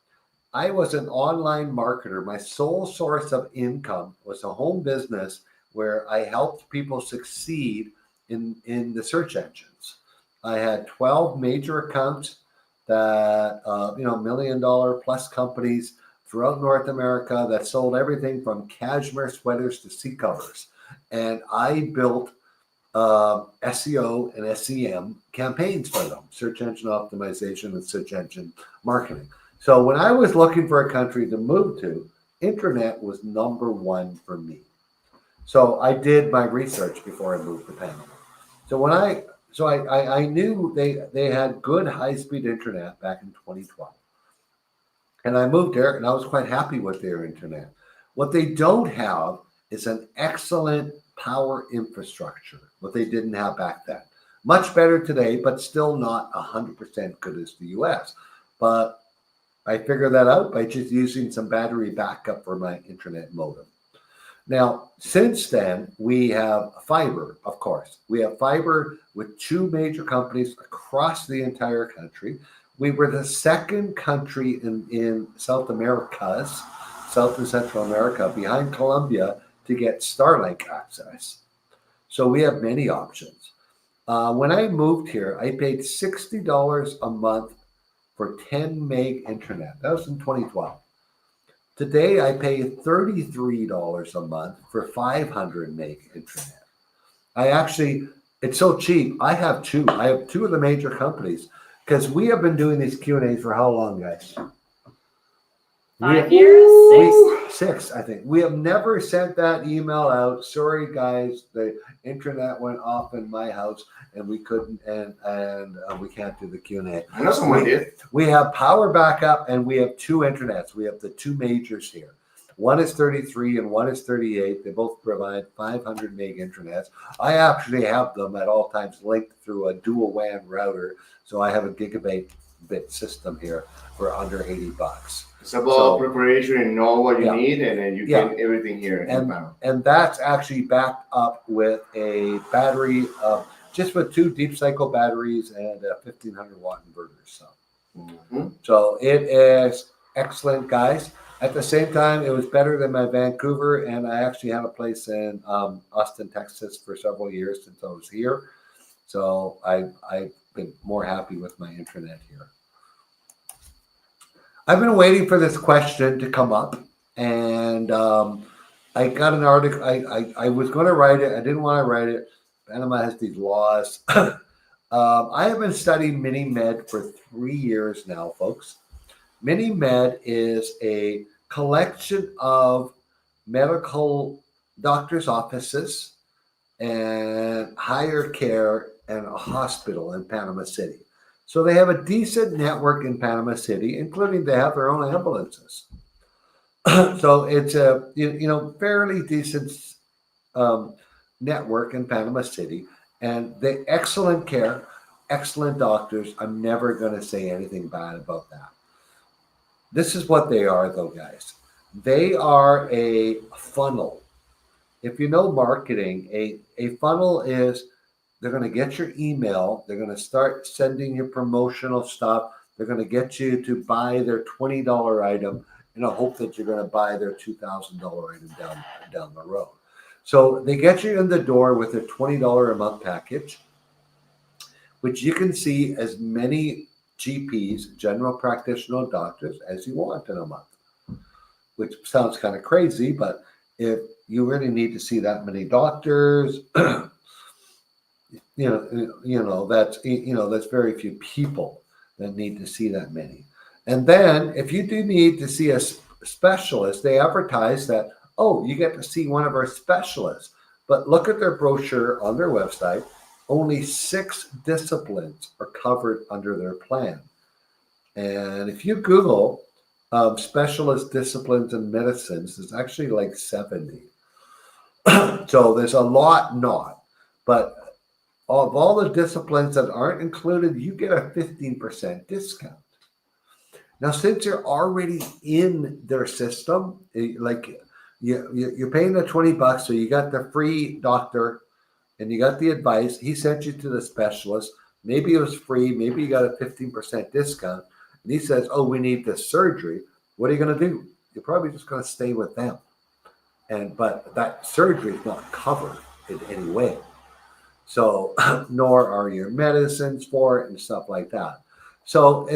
A: I was an online marketer. My sole source of income was a home business where I helped people succeed in the search engines. I had 12 major accounts that, $1 million plus companies throughout North America that sold everything from cashmere sweaters to seat covers. And I built SEO and SEM campaigns for them, search engine optimization and search engine marketing. So when I was looking for a country to move to, internet was number one for me. So I did my research before I moved to Panama. So when I knew they had good high-speed internet back in 2012. And I moved there and I was quite happy with their internet. What they don't have is an excellent power infrastructure, what they didn't have back then. Much better today, but still not 100% good as the US. But I figured that out by just using some battery backup for my internet modem. Now, since then, we have fiber, of course. We have fiber with two major companies across the entire country. We were the second country in South Americas, South and Central America, behind Colombia, to get Starlink access. So we have many options. When I moved here, I paid $60 a month for 10 meg internet. That was in 2012. Today, I pay $33 a month for 500 meg internet. It's so cheap. I have two of the major companies because we have been doing these Q&As for how long, guys?
B: 5 years?
A: 6, I think. We have never sent that email out. Sorry, guys, the internet went off in my house and we couldn't, and we can't do the Q&A.
C: I know someone did.
A: We have power backup and we have two internets. We have the two majors here. One is 33 and one is 38. They both provide 500 meg internets. I actually have them at all times linked through a dual WAN router. So I have a gigabit system here for under $80.
C: It's about preparation and know what you need, and then you get everything here.
A: And that's actually backed up with a battery of just with two deep cycle batteries and a 1500 watt inverter. So it is excellent, guys. At the same time, it was better than my Vancouver, and I actually had a place in Austin, Texas for several years since I was here. So I've been more happy with my internet here. I've been waiting for this question to come up, and I got an article. I was going to write it. I didn't want to write it. Panama has these laws. I have been studying Mini-Med for 3 years now, folks. Mini-Med is a collection of medical doctors' offices and higher care and a hospital in Panama City. So they have a decent network in Panama City, including they have their own ambulances. So it's a fairly decent network in Panama City, and the excellent care, excellent doctors. I'm never going to say anything bad about that. This is what they are, though, guys. They are a funnel. If you know marketing, a funnel is they're going to get your email. They're going to start sending you promotional stuff. They're going to get you to buy their $20 item in a hope that you're going to buy their $2,000 item down the road. So they get you in the door with a $20 a month package, which you can see as many GPs, general practitioner doctors, as you want in a month, which sounds kind of crazy, but if you really need to see that many doctors, that's very few people that need to see that many. And then if you do need to see a specialist, they advertise that, oh, you get to see one of our specialists. But look at their brochure on their website. Only 6 disciplines are covered under their plan. And if you Google specialist disciplines in medicines, there's actually like 70. So there's a lot not. But of all the disciplines that aren't included, you get a 15% discount. Now, since you're already in their system, like you're paying the $20, so you got the free doctor and you got the advice. He sent you to the specialist. Maybe it was free. Maybe you got a 15% discount. And he says, oh, we need this surgery. What are you going to do? You're probably just going to stay with them. But that surgery is not covered in any way. So, nor are your medicines for it and stuff like that. So,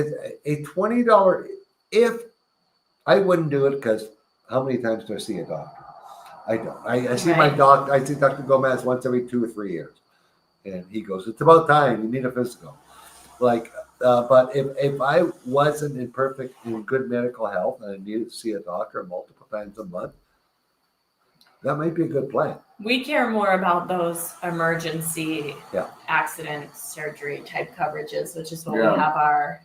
A: a $20, if I wouldn't do it, because how many times do I see a doctor? I don't. I see my doctor. I see Dr. Gomez once every 2 or 3 years, and he goes, "It's about time. You need a physical." But if I wasn't in good medical health and I needed to see a doctor multiple times a month, that might be a good plan.
B: We care more about those emergency accident surgery type coverages, which is what we have our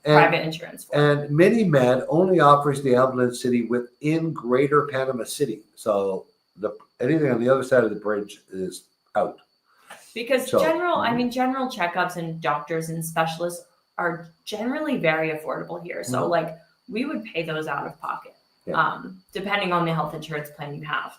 B: private insurance for.
A: And MiniMed only offers the ambulance city within Greater Panama City. So anything on the other side of the bridge is out.
B: Because general checkups and doctors and specialists are generally very affordable here. So like we would pay those out of pocket, depending on the health insurance plan you have.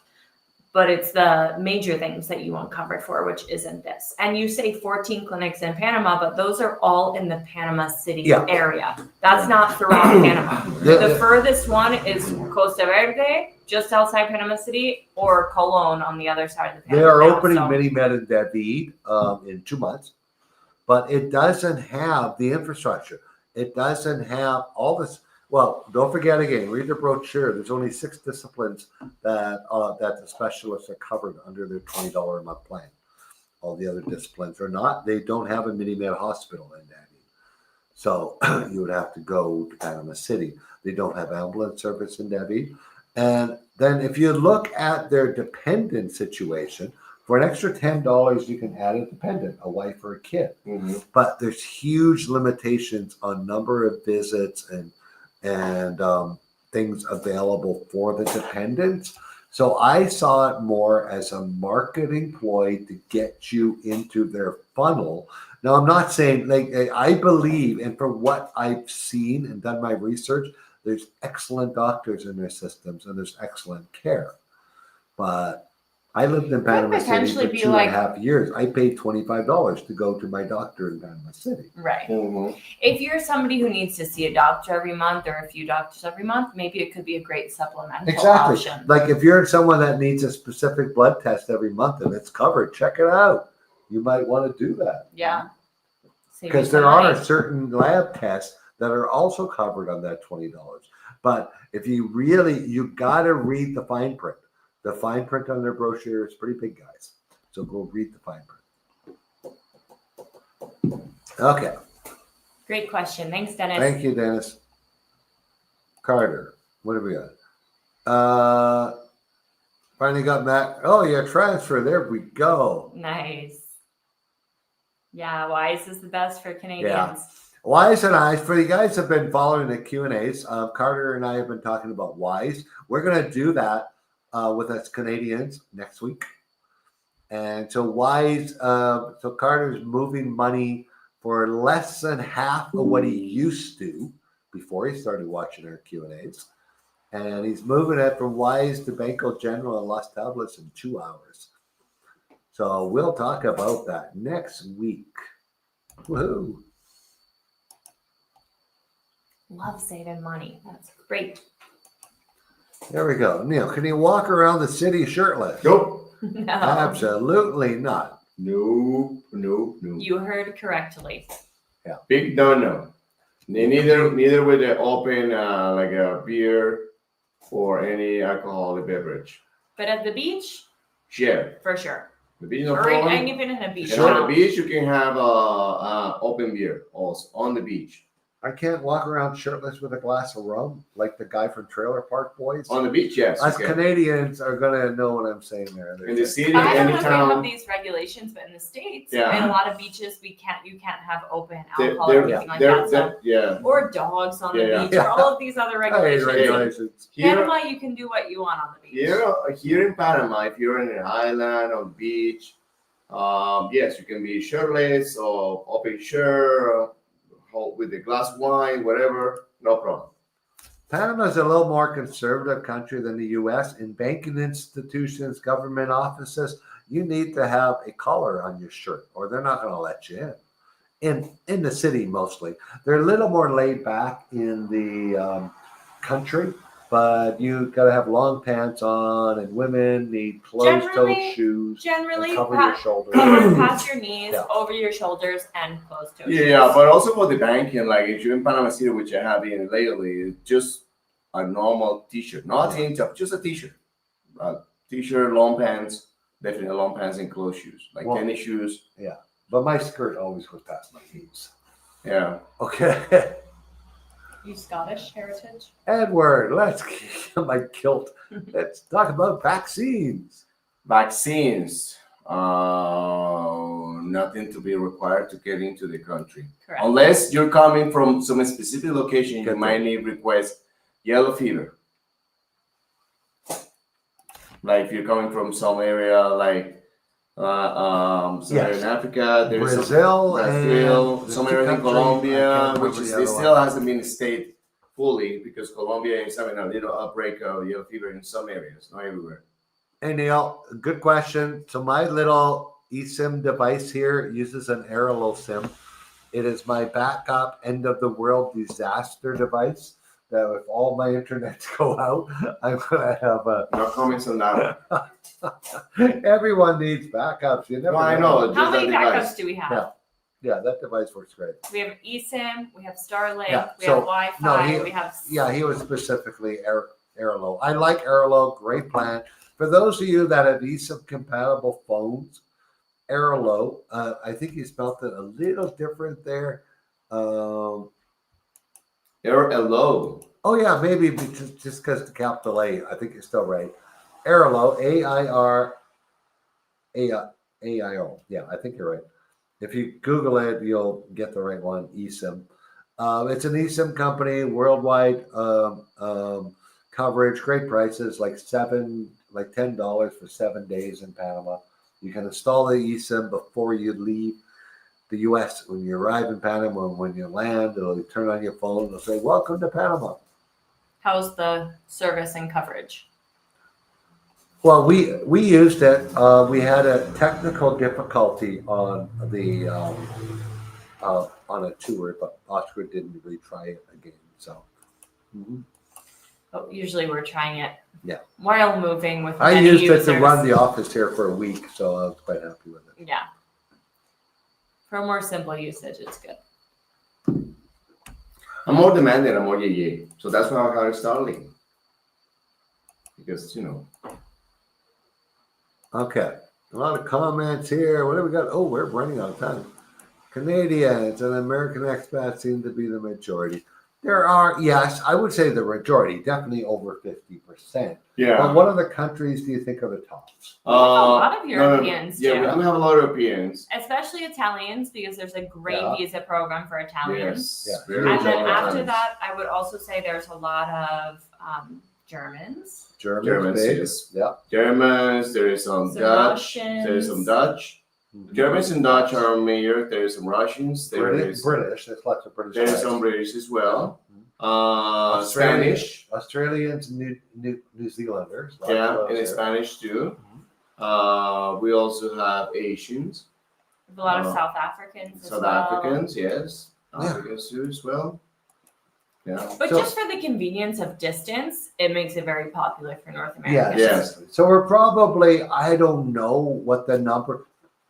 B: But it's the major things that you want covered for, which isn't this. And you say 14 clinics in Panama, but those are all in the Panama City area. That's not throughout Panama. The furthest one is Costa Verde, just outside Panama City, or Colon on the other side of the Panama.
A: They are opening MiniMed in David in 2 months, but it doesn't have the infrastructure. It doesn't have all this. Well, don't forget again, read the brochure. There's only 6 disciplines that the specialists are covered under their $20 a month plan. All the other disciplines are not. They don't have a MiniMed hospital in that. So you would have to go to Panama City. They don't have ambulance service in David. And then if you look at their dependent situation, for an extra $10, you can add a dependent, a wife or a kid. Mm-hmm. But there's huge limitations on number of visits and things available for the dependents. So I saw it more as a marketing ploy to get you into their funnel. Now, I'm not saying, I believe, and for what I've seen and done my research, there's excellent doctors in their systems and there's excellent care. But I lived in Panama City for 2.5 years. I paid $25 to go to my doctor in Panama City.
B: Right. Mm-hmm. If you're somebody who needs to see a doctor every month or a few doctors every month, maybe it could be a great supplemental option.
A: Like if you're someone that needs a specific blood test every month and it's covered, check it out. You might want to do that.
B: Yeah.
A: Because there are certain lab tests that are also covered on that $20. But if you got to read the fine print. The fine print on their brochure is pretty big, guys. So go read the fine print. Okay.
B: Great question. Thanks, Dennis.
A: Thank you, Dennis. Carter, what have we got? Finally got Matt. Oh, yeah, transfer. There we go.
B: Nice. Yeah, Wise is the best for Canadians.
A: Yeah. Wise and I, for you guys have been following the Q&As, Carter and I have been talking about Wise. We're going to do that with us Canadians next week. And so Wise, so Carter's moving money for less than half of what he used to before he started watching our Q&As. And he's moving it from Wise to Banco General in Los Tablas in 2 hours. So we'll talk about that next week. Woohoo!
B: Love saving money. That's great.
A: There we go. Neil, can you walk around the city shirtless?
C: Nope.
B: No.
A: Absolutely not.
C: No.
B: You heard correctly.
C: Big no. Neither with the open like a beer or any alcoholic beverage.
B: But at the beach,
C: Yeah.
B: for sure.
C: The beach no
B: Or
C: problem.
B: even in a beach
C: And on
B: town.
C: the beach you can have open beer also on the beach.
A: I can't walk around shirtless with a glass of rum like the guy from Trailer Park Boys.
C: On the beach, yes.
A: Us
C: you can.
A: Canadians are gonna know what I'm saying there.
C: In the city,
B: I don't
C: any
B: know if we have
C: town.
B: these regulations, but in the States,
C: Yeah.
B: in a lot of beaches, you can't have open
C: They're-
B: alcohol or anything like that. So,
C: Yeah.
B: or dogs on the
C: Yeah.
B: beach, or all of these other
A: Hey,
B: regulations.
A: regulations.
C: Here,
B: Panama, you can do what you want on the beach.
C: here in Panama, if you're in an island on the beach, yes, you can be shirtless or open shirt or with a glass of wine, whatever, no problem.
A: Panama is a little more conservative country than the U.S. In banking institutions, government offices, you need to have a collar on your shirt, or they're not going to let you in. In the city, mostly, they're a little more laid back in the country, but you got to have long pants on, and women need closed-toed
B: Generally-
A: shoes.
B: Generally,
A: And cover your shoulders.
B: cover past your knees,
A: Yeah.
B: over your shoulders, and closed toes.
C: Yeah, but also for the banking, like if you're in Panama City, which I have been lately, just a normal t-shirt, not tank top, just a t-shirt. T-shirt, long pants, definitely long pants and closed shoes, like
A: Well-
C: tennis shoes.
A: But my skirt always goes past my knees.
C: Yeah.
A: Okay.
B: You Scottish heritage?
A: Edward, let's get my kilt. Let's talk about vaccines.
C: Vaccines. Nothing to be required to get into the country.
B: Correct.
C: Unless you're coming from some specific location, you
A: Good
C: might
A: thing.
C: need request yellow fever. Like if you're coming from some area like some area
A: Yes.
C: in Africa, there is
A: Brazil,
C: Brazil,
A: and the
C: some
A: two
C: area in
A: countries, I
C: Colombia,
A: can't
C: which
A: remember
C: is
A: the
C: they
A: other
C: still
A: one.
C: hasn't been state fully because Colombia is having a little outbreak of yellow fever in some areas, not everywhere.
A: Hey Neil, good question. So my little eSIM device here uses an Airlo SIM. It is my backup end of the world disaster device. That if all my internets go out, I'm gonna have a.
C: No comments on that.
A: Everyone needs backups. You never
C: No, I know.
B: How
C: Just
B: many
C: that device.
B: backups do we have?
A: Yeah. Yeah, that device works great.
B: We have eSIM, we have Starlink,
A: Yeah,
B: we
A: so,
B: have Wi-Fi,
A: no, he-
B: we have.
A: Yeah, he was specifically Airlo. I like Airlo, great plan. For those of you that have eSIM compatible phones, Airlo, I think he spelled it a little different there.
C: Hello.
A: Oh yeah, maybe just because the capital A. I think you're still right. Airlo, AIRAIO. Yeah, I think you're right. If you Google it, you'll get the right one. eSIM. It's an eSIM company, worldwide coverage, great prices, like $10 for 7 days in Panama. You can install the eSIM before you leave the U.S. When you arrive in Panama, and when you land, it'll turn on your phone. It'll say, "Welcome to Panama."
B: How's the service and coverage?
A: Well, we used it. We had a technical difficulty on the on a tour, but Oscar didn't retry it again. So
B: Oh, usually we're trying it.
A: Yeah.
B: While moving with
A: I
B: many
A: used
B: users.
A: it to run the office here for a week, so I was quite happy with it.
B: Yeah. For more simple usage, it's good.
C: I'm more demanding, I'm more yay. So that's why I got Starlink. Because,
A: Okay, a lot of comments here. What do we got? Oh, we're running out of time. Canadians and American expats seem to be the majority. There are, yes, I would say the majority, definitely over 50%.
C: yeah.
A: But what other countries do you think are the tops?
B: We have a lot of Europeans,
C: Yeah,
B: too.
C: we do have a lot of Europeans.
B: Especially Italians, because there's a great
A: Yeah.
B: visa program for Italians.
C: Yes.
A: Yeah.
C: Very
B: And then
C: Italian
B: after
C: times.
B: that, I would also say there's a lot of Germans.
A: Germans, big.
C: yes.
A: Yeah.
C: Germans, there is some
B: Some
C: Dutch,
B: Russians.
C: there is some Dutch. Germans and Dutch are major. There is some Russians. There is
A: British. There's lots of British.
C: there is
A: guys.
C: some British as well. Spanish.
A: Australians, New Zealanders. lots of
C: Yeah,
A: those
C: and
A: there.
C: Spanish too. We also have Asians,
B: With a lot of
C: Uh,
B: South Africans as
C: South
B: well.
C: Africans, yes,
A: Yeah.
C: Africans too as well. Yeah.
B: But
A: So-
B: just for the convenience of distance, it makes it very popular for North
A: Yeah,
B: Americans.
C: Yes.
A: So we're probably, I don't know what the number.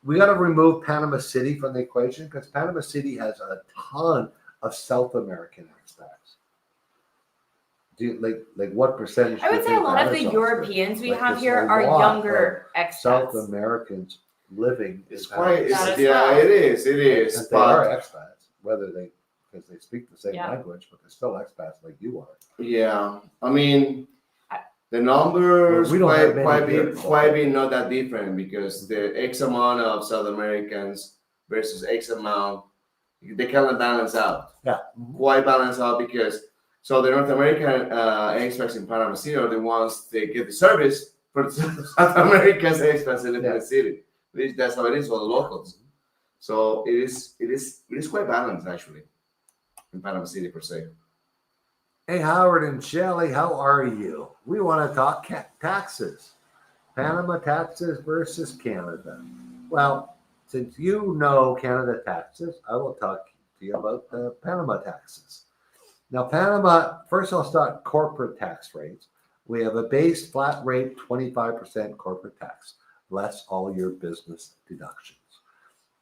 A: We got to remove Panama City from the equation because Panama City has a ton of South American expats. Do you, like what percentage?
B: I
A: do
B: would
A: you
B: say a
A: think
B: lot
A: that
B: of
A: is
B: the
A: of
B: Europeans we
A: Like,
B: have
A: there's
B: here
A: a
B: are
A: lot
B: younger
A: South
B: expats.
A: Americans living?
C: It's
A: in
C: quite,
A: Panama
C: it's,
B: That as
C: yeah,
B: well.
C: it is,
A: And they
C: but
A: are expats, whether because they speak the same
B: Yeah.
A: language, but they're still expats like you are.
C: yeah, I mean,
B: I-
C: the numbers
A: Well, we don't have many here, so-
C: quite be not that different because the X amount of South Americans versus X amount, they kind of balance out.
A: Yeah.
C: Quite balance out because so the North American expats in Panama City are the ones that get the service for the South Americans expats that live in the city. That's how it is for the locals. So it is quite balanced actually in Panama City per se.
A: Hey, Howard and Shelley, how are you? We want to talk taxes. Panama taxes versus Canada. Well, since you know Canada taxes, I will talk to you about the Panama taxes. Now, Panama, first I'll start corporate tax rates. We have a base flat rate, 25% corporate tax, less all your business deductions.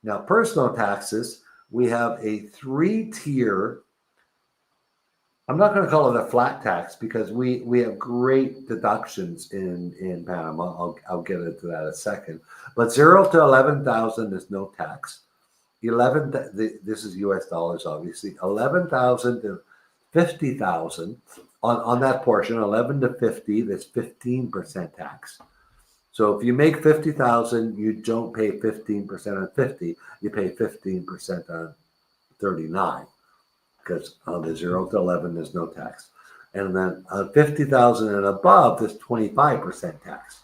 A: Now, personal taxes, we have a 3-tier. I'm not going to call it a flat tax because we have great deductions in Panama. I'll get into that in a second. But 0 to 11,000 is no tax. 11, this is U.S. dollars, obviously. 11,000 to 50,000 on that portion. 11 to 50, that's 15% tax. So if you make 50,000, you don't pay 15% on 50. You pay 15% on 39. Because on the 0 to 11, there's no tax. And then on 50,000 and above, there's 25% tax.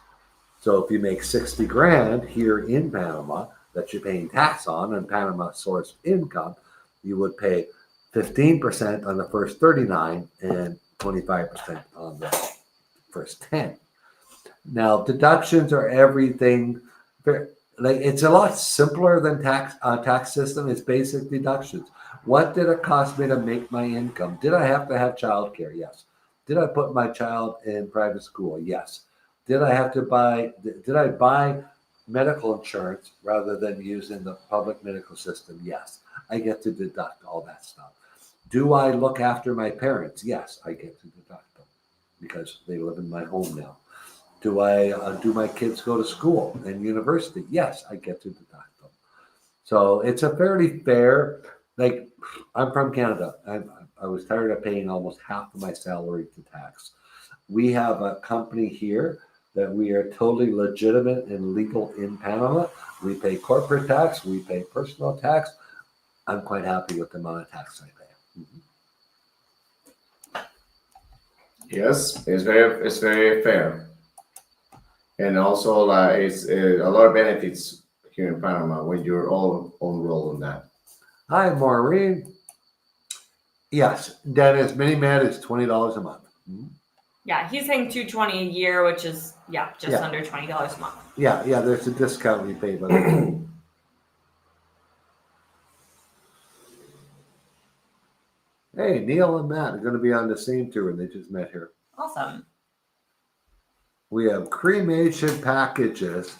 A: So if you make 60 grand here in Panama that you're paying tax on Panama source income, you would pay 15% on the first 39 and 25% on the first 10. Now, deductions are everything. Like it's a lot simpler than tax system. It's basic deductions. What did it cost me to make my income? Did I have to have childcare? Yes. Did I put my child in private school? Yes. Did I have to did I buy medical insurance rather than using the public medical system? Yes. I get to deduct all that stuff. Do I look after my parents? Yes, I get to deduct them because they live in my home now. Do my kids go to school and university? Yes, I get to deduct them. So it's a fairly fair. Like I'm from Canada. I was tired of paying almost half of my salary to tax. We have a company here that we are totally legitimate and legal in Panama. We pay corporate tax. We pay personal tax. I'm quite happy with the amount of tax I pay.
C: Yes, it's very fair, and also it's a lot of benefits here in Panama when you're all enrolled in that.
A: Hi, Maureen. Yes, Dennis, mini med is $20 a month.
B: Yeah, he's saying $220 a year, which is just
A: Yeah.
B: under $20 a month.
A: Yeah, there's a discount we pay, but hey, Neil and Matt are going to be on the same tour, and they just met here.
B: Awesome.
A: We have cremation packages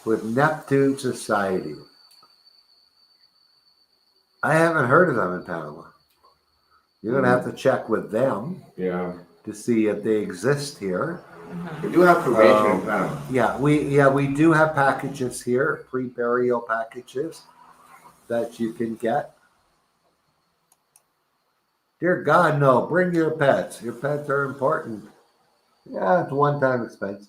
A: with Neptune Society. I haven't heard of them in Panama. You're going to have to check with them
C: Yeah,
A: to see if they exist here.
C: we do have cremation in Panama.
A: We do have packages here, pre-burial packages that you can get. Dear God, no, bring your pets. Your pets are important. Yeah, it's a one-time expense.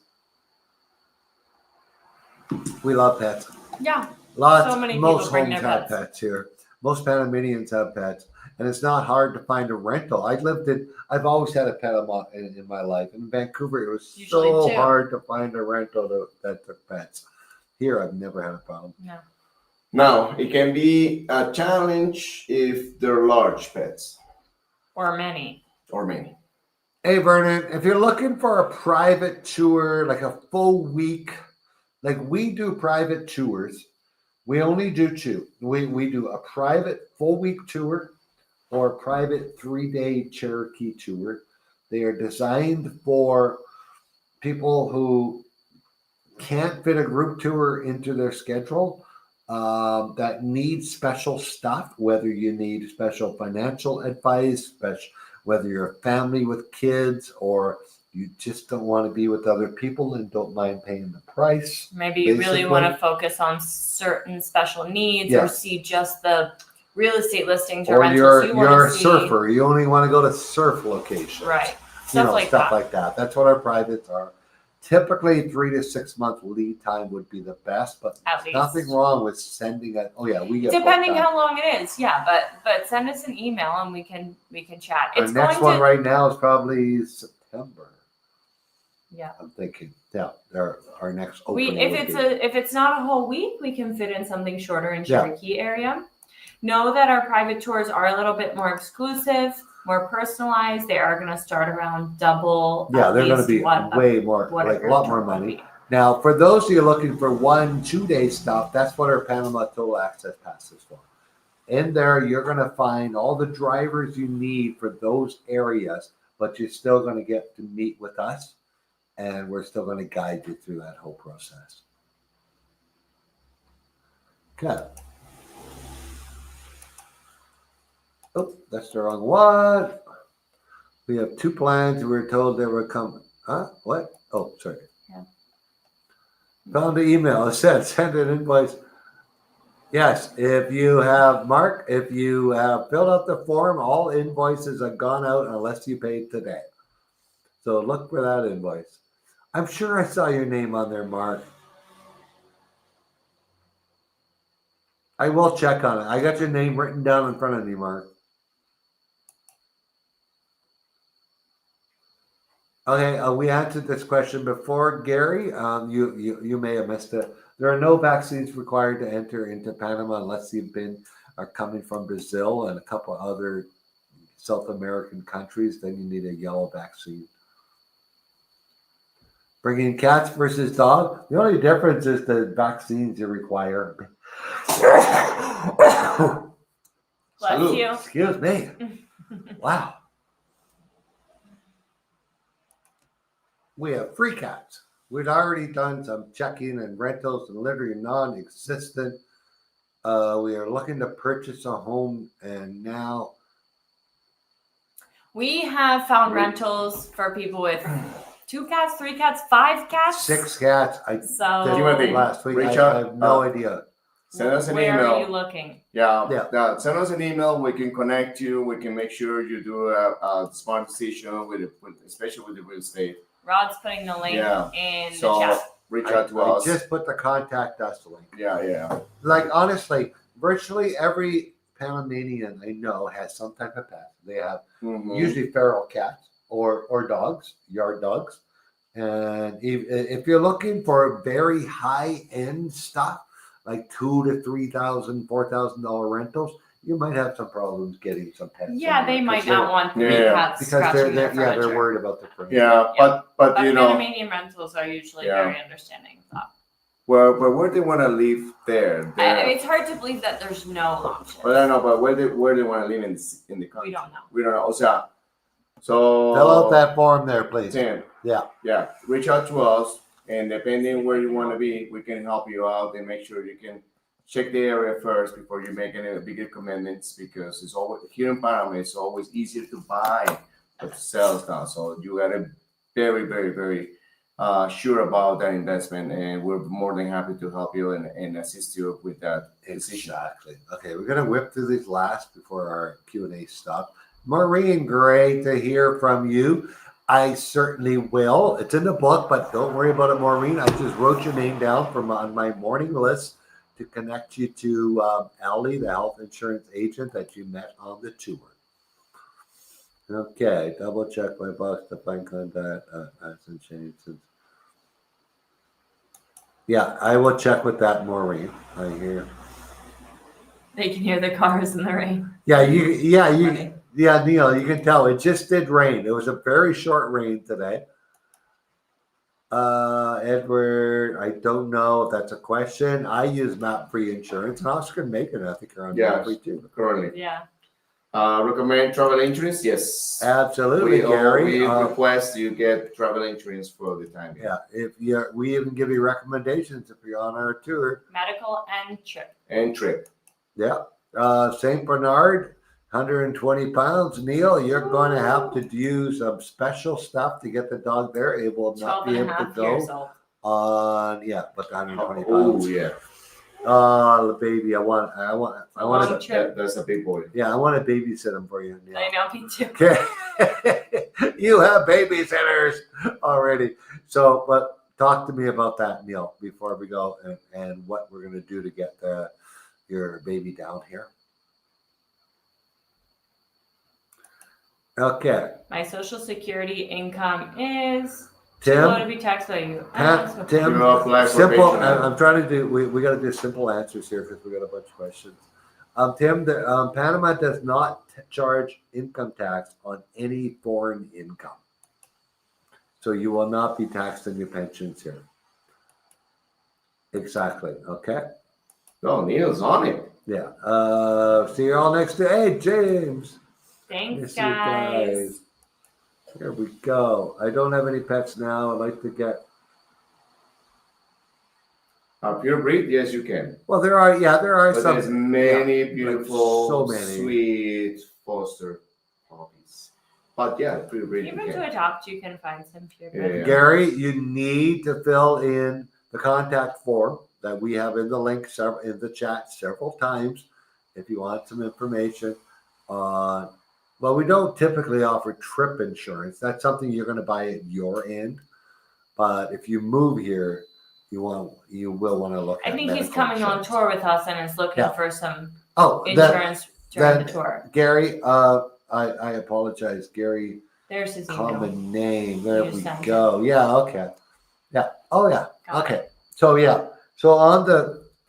A: We love pets.
B: Yeah.
A: Lots.
B: So many people
A: Most
B: bring
A: homes
B: their
A: have
B: pets.
A: pets here. Most Panamanians have pets, and it's not hard to find a rental. I've always had a pet in my life. In Vancouver, it was
B: Usually
A: so
B: two.
A: hard to find a rental that took pets. Here, I've never had a problem.
B: Yeah.
C: Now, it can be a challenge if they're large pets.
B: Or many.
C: or many.
A: Hey, Vernon, if you're looking for a private tour, like a full week, like we do private tours, we only do two. We do a private full week tour or a private 3-day Cherokee tour. They are designed for people who can't fit a group tour into their schedule, that need special stuff, whether you need special financial advice, whether you're a family with kids or you just don't want to be with other people and don't mind paying the price.
B: Maybe you really
A: basically.
B: want to focus on certain special needs
A: Yeah.
B: or see just the real estate listings or,
A: Or
B: rentals
A: you're
B: you want
A: a
B: to see.
A: surfer. You only want to go to surf locations.
B: Right.
A: Stuff
B: that.
A: like that. That's what our privates are. Typically, 3 to 6 month lead time would be the best, but
B: At least.
A: nothing wrong with sending it. Oh yeah, we get
B: Depending
A: booked out.
B: how long it is, yeah. But send us an email and we can chat.
A: Our
B: It's
A: next
B: going
A: one
B: to
A: right now is probably September.
B: yeah.
A: I'm thinking. Yeah, our next
B: We
A: opening.
B: if it's not a whole week, we can fit in something shorter in
A: Yeah.
B: Cherokee area. Know that our private tours are a little bit more exclusive, more personalized. They are going to start around double.
A: Yeah,
B: at
A: they're going to
B: least
A: be
B: what
A: way more,
B: what
A: like a
B: your
A: lot more
B: tour would
A: money.
B: be.
A: Now, for those of you looking for 1-2 day stuff, that's what our Panama Total Access Pass is for. In there, you're going to find all the drivers you need for those areas, but you're still going to get to meet with us, and we're still going to guide you through that whole process. Okay. Oh, that's the wrong one. We have 2 plans. We were told they were coming. Huh? What? Oh, sorry.
B: Yeah.
A: Found the email. It said send an invoice. Yes, if you have filled out the form, all invoices have gone out unless you paid today. So look for that invoice. I'm sure I saw your name on there, Mark. I will check on it. I got your name written down in front of me, Mark. Okay, we answered this question before, Gary. You may have missed it. There are no vaccines required to enter into Panama unless you've are coming from Brazil and a couple other South American countries. Then you need a yellow vaccine. Bringing cats versus dogs. The only difference is the vaccines you require.
B: Bless you.
A: Excuse me. Wow. We have free cats. We'd already done some checking and rentals and literally non-existent. We are looking to purchase a home, and now
B: We have found rentals for people with 2 cats, 3 cats, 5 cats.
A: 6 cats.
B: So
C: Timothy,
A: last week.
C: reach
A: I
C: out.
A: have no idea.
C: Send us an
B: where
C: email.
B: are you looking?
C: Yeah. Send us an email. We can connect you. We can make sure you do a smart decision especially with the real estate.
B: Rod's putting the link in the
C: So
B: chat.
C: reach out to us.
A: I just put the contact us link.
C: Yeah.
A: Like honestly, virtually every Panamanian I know has some type of pet. They have usually feral cats or dogs, yard dogs. And if you're looking for very high end stuff, like $2,000 to $3,000, $4,000 rentals, you might have some problems getting some pets.
B: Yeah, they might not want 3 cats
A: because
B: scratching
A: they're
B: their furniture.
A: they're worried about the furniture.
C: Yeah, but
B: But
C: you know,
B: Panamanian rentals are usually very understanding of that.
C: where they want to live there.
B: It's hard to believe that there's no option.
C: But I know, but where they want to live in the country.
B: We don't know.
C: We don't know. So
A: Fill out that form there, please.
C: Tim,
A: Yeah.
C: reach out to us, and depending where you want to be, we can help you out and make sure you can check the area first before you make any bigger commitments, because it's always here in Panama. It's always easier to buy than to sell now. So you got to very, very, very sure about that investment, and we're more than happy to help you and assist you with that decision.
A: Exactly. Okay, we're gonna whip through these last before our Q&A stop. Maureen, great to hear from you. I certainly will. It's in the book, but don't worry about it, Maureen. I just wrote your name down on my morning list to connect you to Ellie, the health insurance agent that you met on the tour. Okay, double check my box to find contact. Hasn't changed since. Yeah, I will check with that, Maureen. I hear.
B: They can hear the cars in the rain.
A: Yeah, you Yeah, Neil, you can tell it just did rain. It was a very short rain today. Edward, I don't know if that's a question. I use map free insurance, and Oscar and Megan, I think, are on
C: Yes.
A: map free too.
C: Currently.
B: Yeah.
C: Recommend travel insurance? Yes.
A: Absolutely, Gary.
C: We request you get travel insurance for the time being.
A: Yeah, if you're, we even give you recommendations if you're on our tour.
B: Medical and trip.
C: And trip.
A: Yeah. St. Bernard, 120 pounds. Neil, you're going to have to do some special stuff to get the dog there. It will
B: 12
A: not be
B: and a
A: able to
B: half years
A: go
B: old.
A: on, yeah, but 120
C: Oh
A: pounds.
C: yeah.
A: Oh, the baby, I want
B: long
A: to,
B: trip.
C: That's a big boy.
A: yeah, I want to babysit him for you, Neil.
B: I know, me too.
A: Okay. You have babysitters already. So, but talk to me about that, Neil, before we go and what we're going to do to get your baby down here. Okay.
B: My social security income is too low to
A: Tim,
B: be taxed by you.
A: Tim,
C: You apply for
A: simple.
C: pension.
A: I'm trying to do, we got to do simple answers here because we got a bunch of questions. Tim, Panama does not charge income tax on any foreign income. So you will not be taxed on your pensions here. Exactly. Okay.
C: No, Neil's on it.
A: Yeah. See you all next day. Hey, James.
B: Thanks,
A: Miss you
B: guys.
A: Here we go. I don't have any pets now. I'd like to get.
C: Pure breed? Yes, you can.
A: Well, there are
C: But
A: some.
C: there's many
A: yeah,
C: beautiful,
A: so many.
C: sweet foster puppies. But yeah, pure breed you
B: Even
C: can.
B: to adopt, you can find some pure
C: Yeah.
B: breed.
A: Gary, you need to fill in the contact form that we have in the link in the chat several times if you want some information on. Well, we don't typically offer trip insurance. That's something you're going to buy at your end. But if you move here, you will want to look
B: I
A: at
B: think he's
A: medical
B: coming on
A: insurance.
B: tour with us and is looking
A: Yeah.
B: for some
A: Oh,
B: insurance during
A: that-
B: the tour.
A: Gary, I apologize. Gary,
B: There's his email.
A: common name. There
B: You
A: we
B: sent
A: go. Yeah, okay. Yeah. Oh, yeah.
B: Got
A: Okay. So, yeah. So on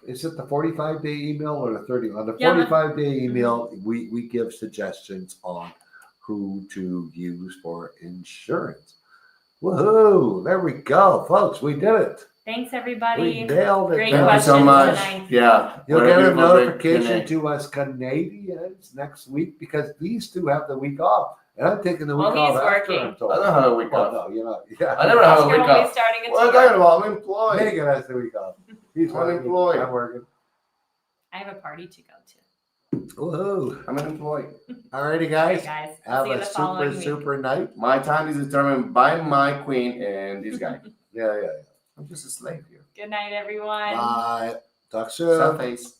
A: is it the 45-day email or the 30? On the
B: Yeah,
A: 45-day email, we give suggestions on who to use for insurance. Woohoo! There we go, folks. We did it.
B: Thanks,
A: We
B: everybody.
A: nailed it.
B: Great
C: Thank you
B: questions
C: so much.
B: tonight.
C: Yeah.
A: You'll
C: what
A: get a
C: beautiful day.
A: notification to us Canadians next week because these two have the week off. And I'm taking the week
B: Well,
A: off
B: he's
A: after
B: working.
A: I'm told.
C: I don't have a week
A: Well,
C: off.
A: no, you're not. Yeah.
C: I never have a
B: Oscar
C: week
B: will be
C: off.
B: starting a
C: What are you
B: tour.
C: talking about? I'm employed.
A: Megan has the week off. He's working.
C: Unemployed.
A: I'm working.
B: I have a party to go to.
A: Woohoo.
C: I'm unemployed.
A: Alrighty,
B: All right,
A: guys.
B: guys.
A: Have
B: See you
A: a
B: the following week.
A: super night.
C: My time is determined by my queen and this guy.
A: Yeah.
C: I'm just a slave here.
B: Good night, everyone.
A: Bye. Talk soon.
C: Sad face.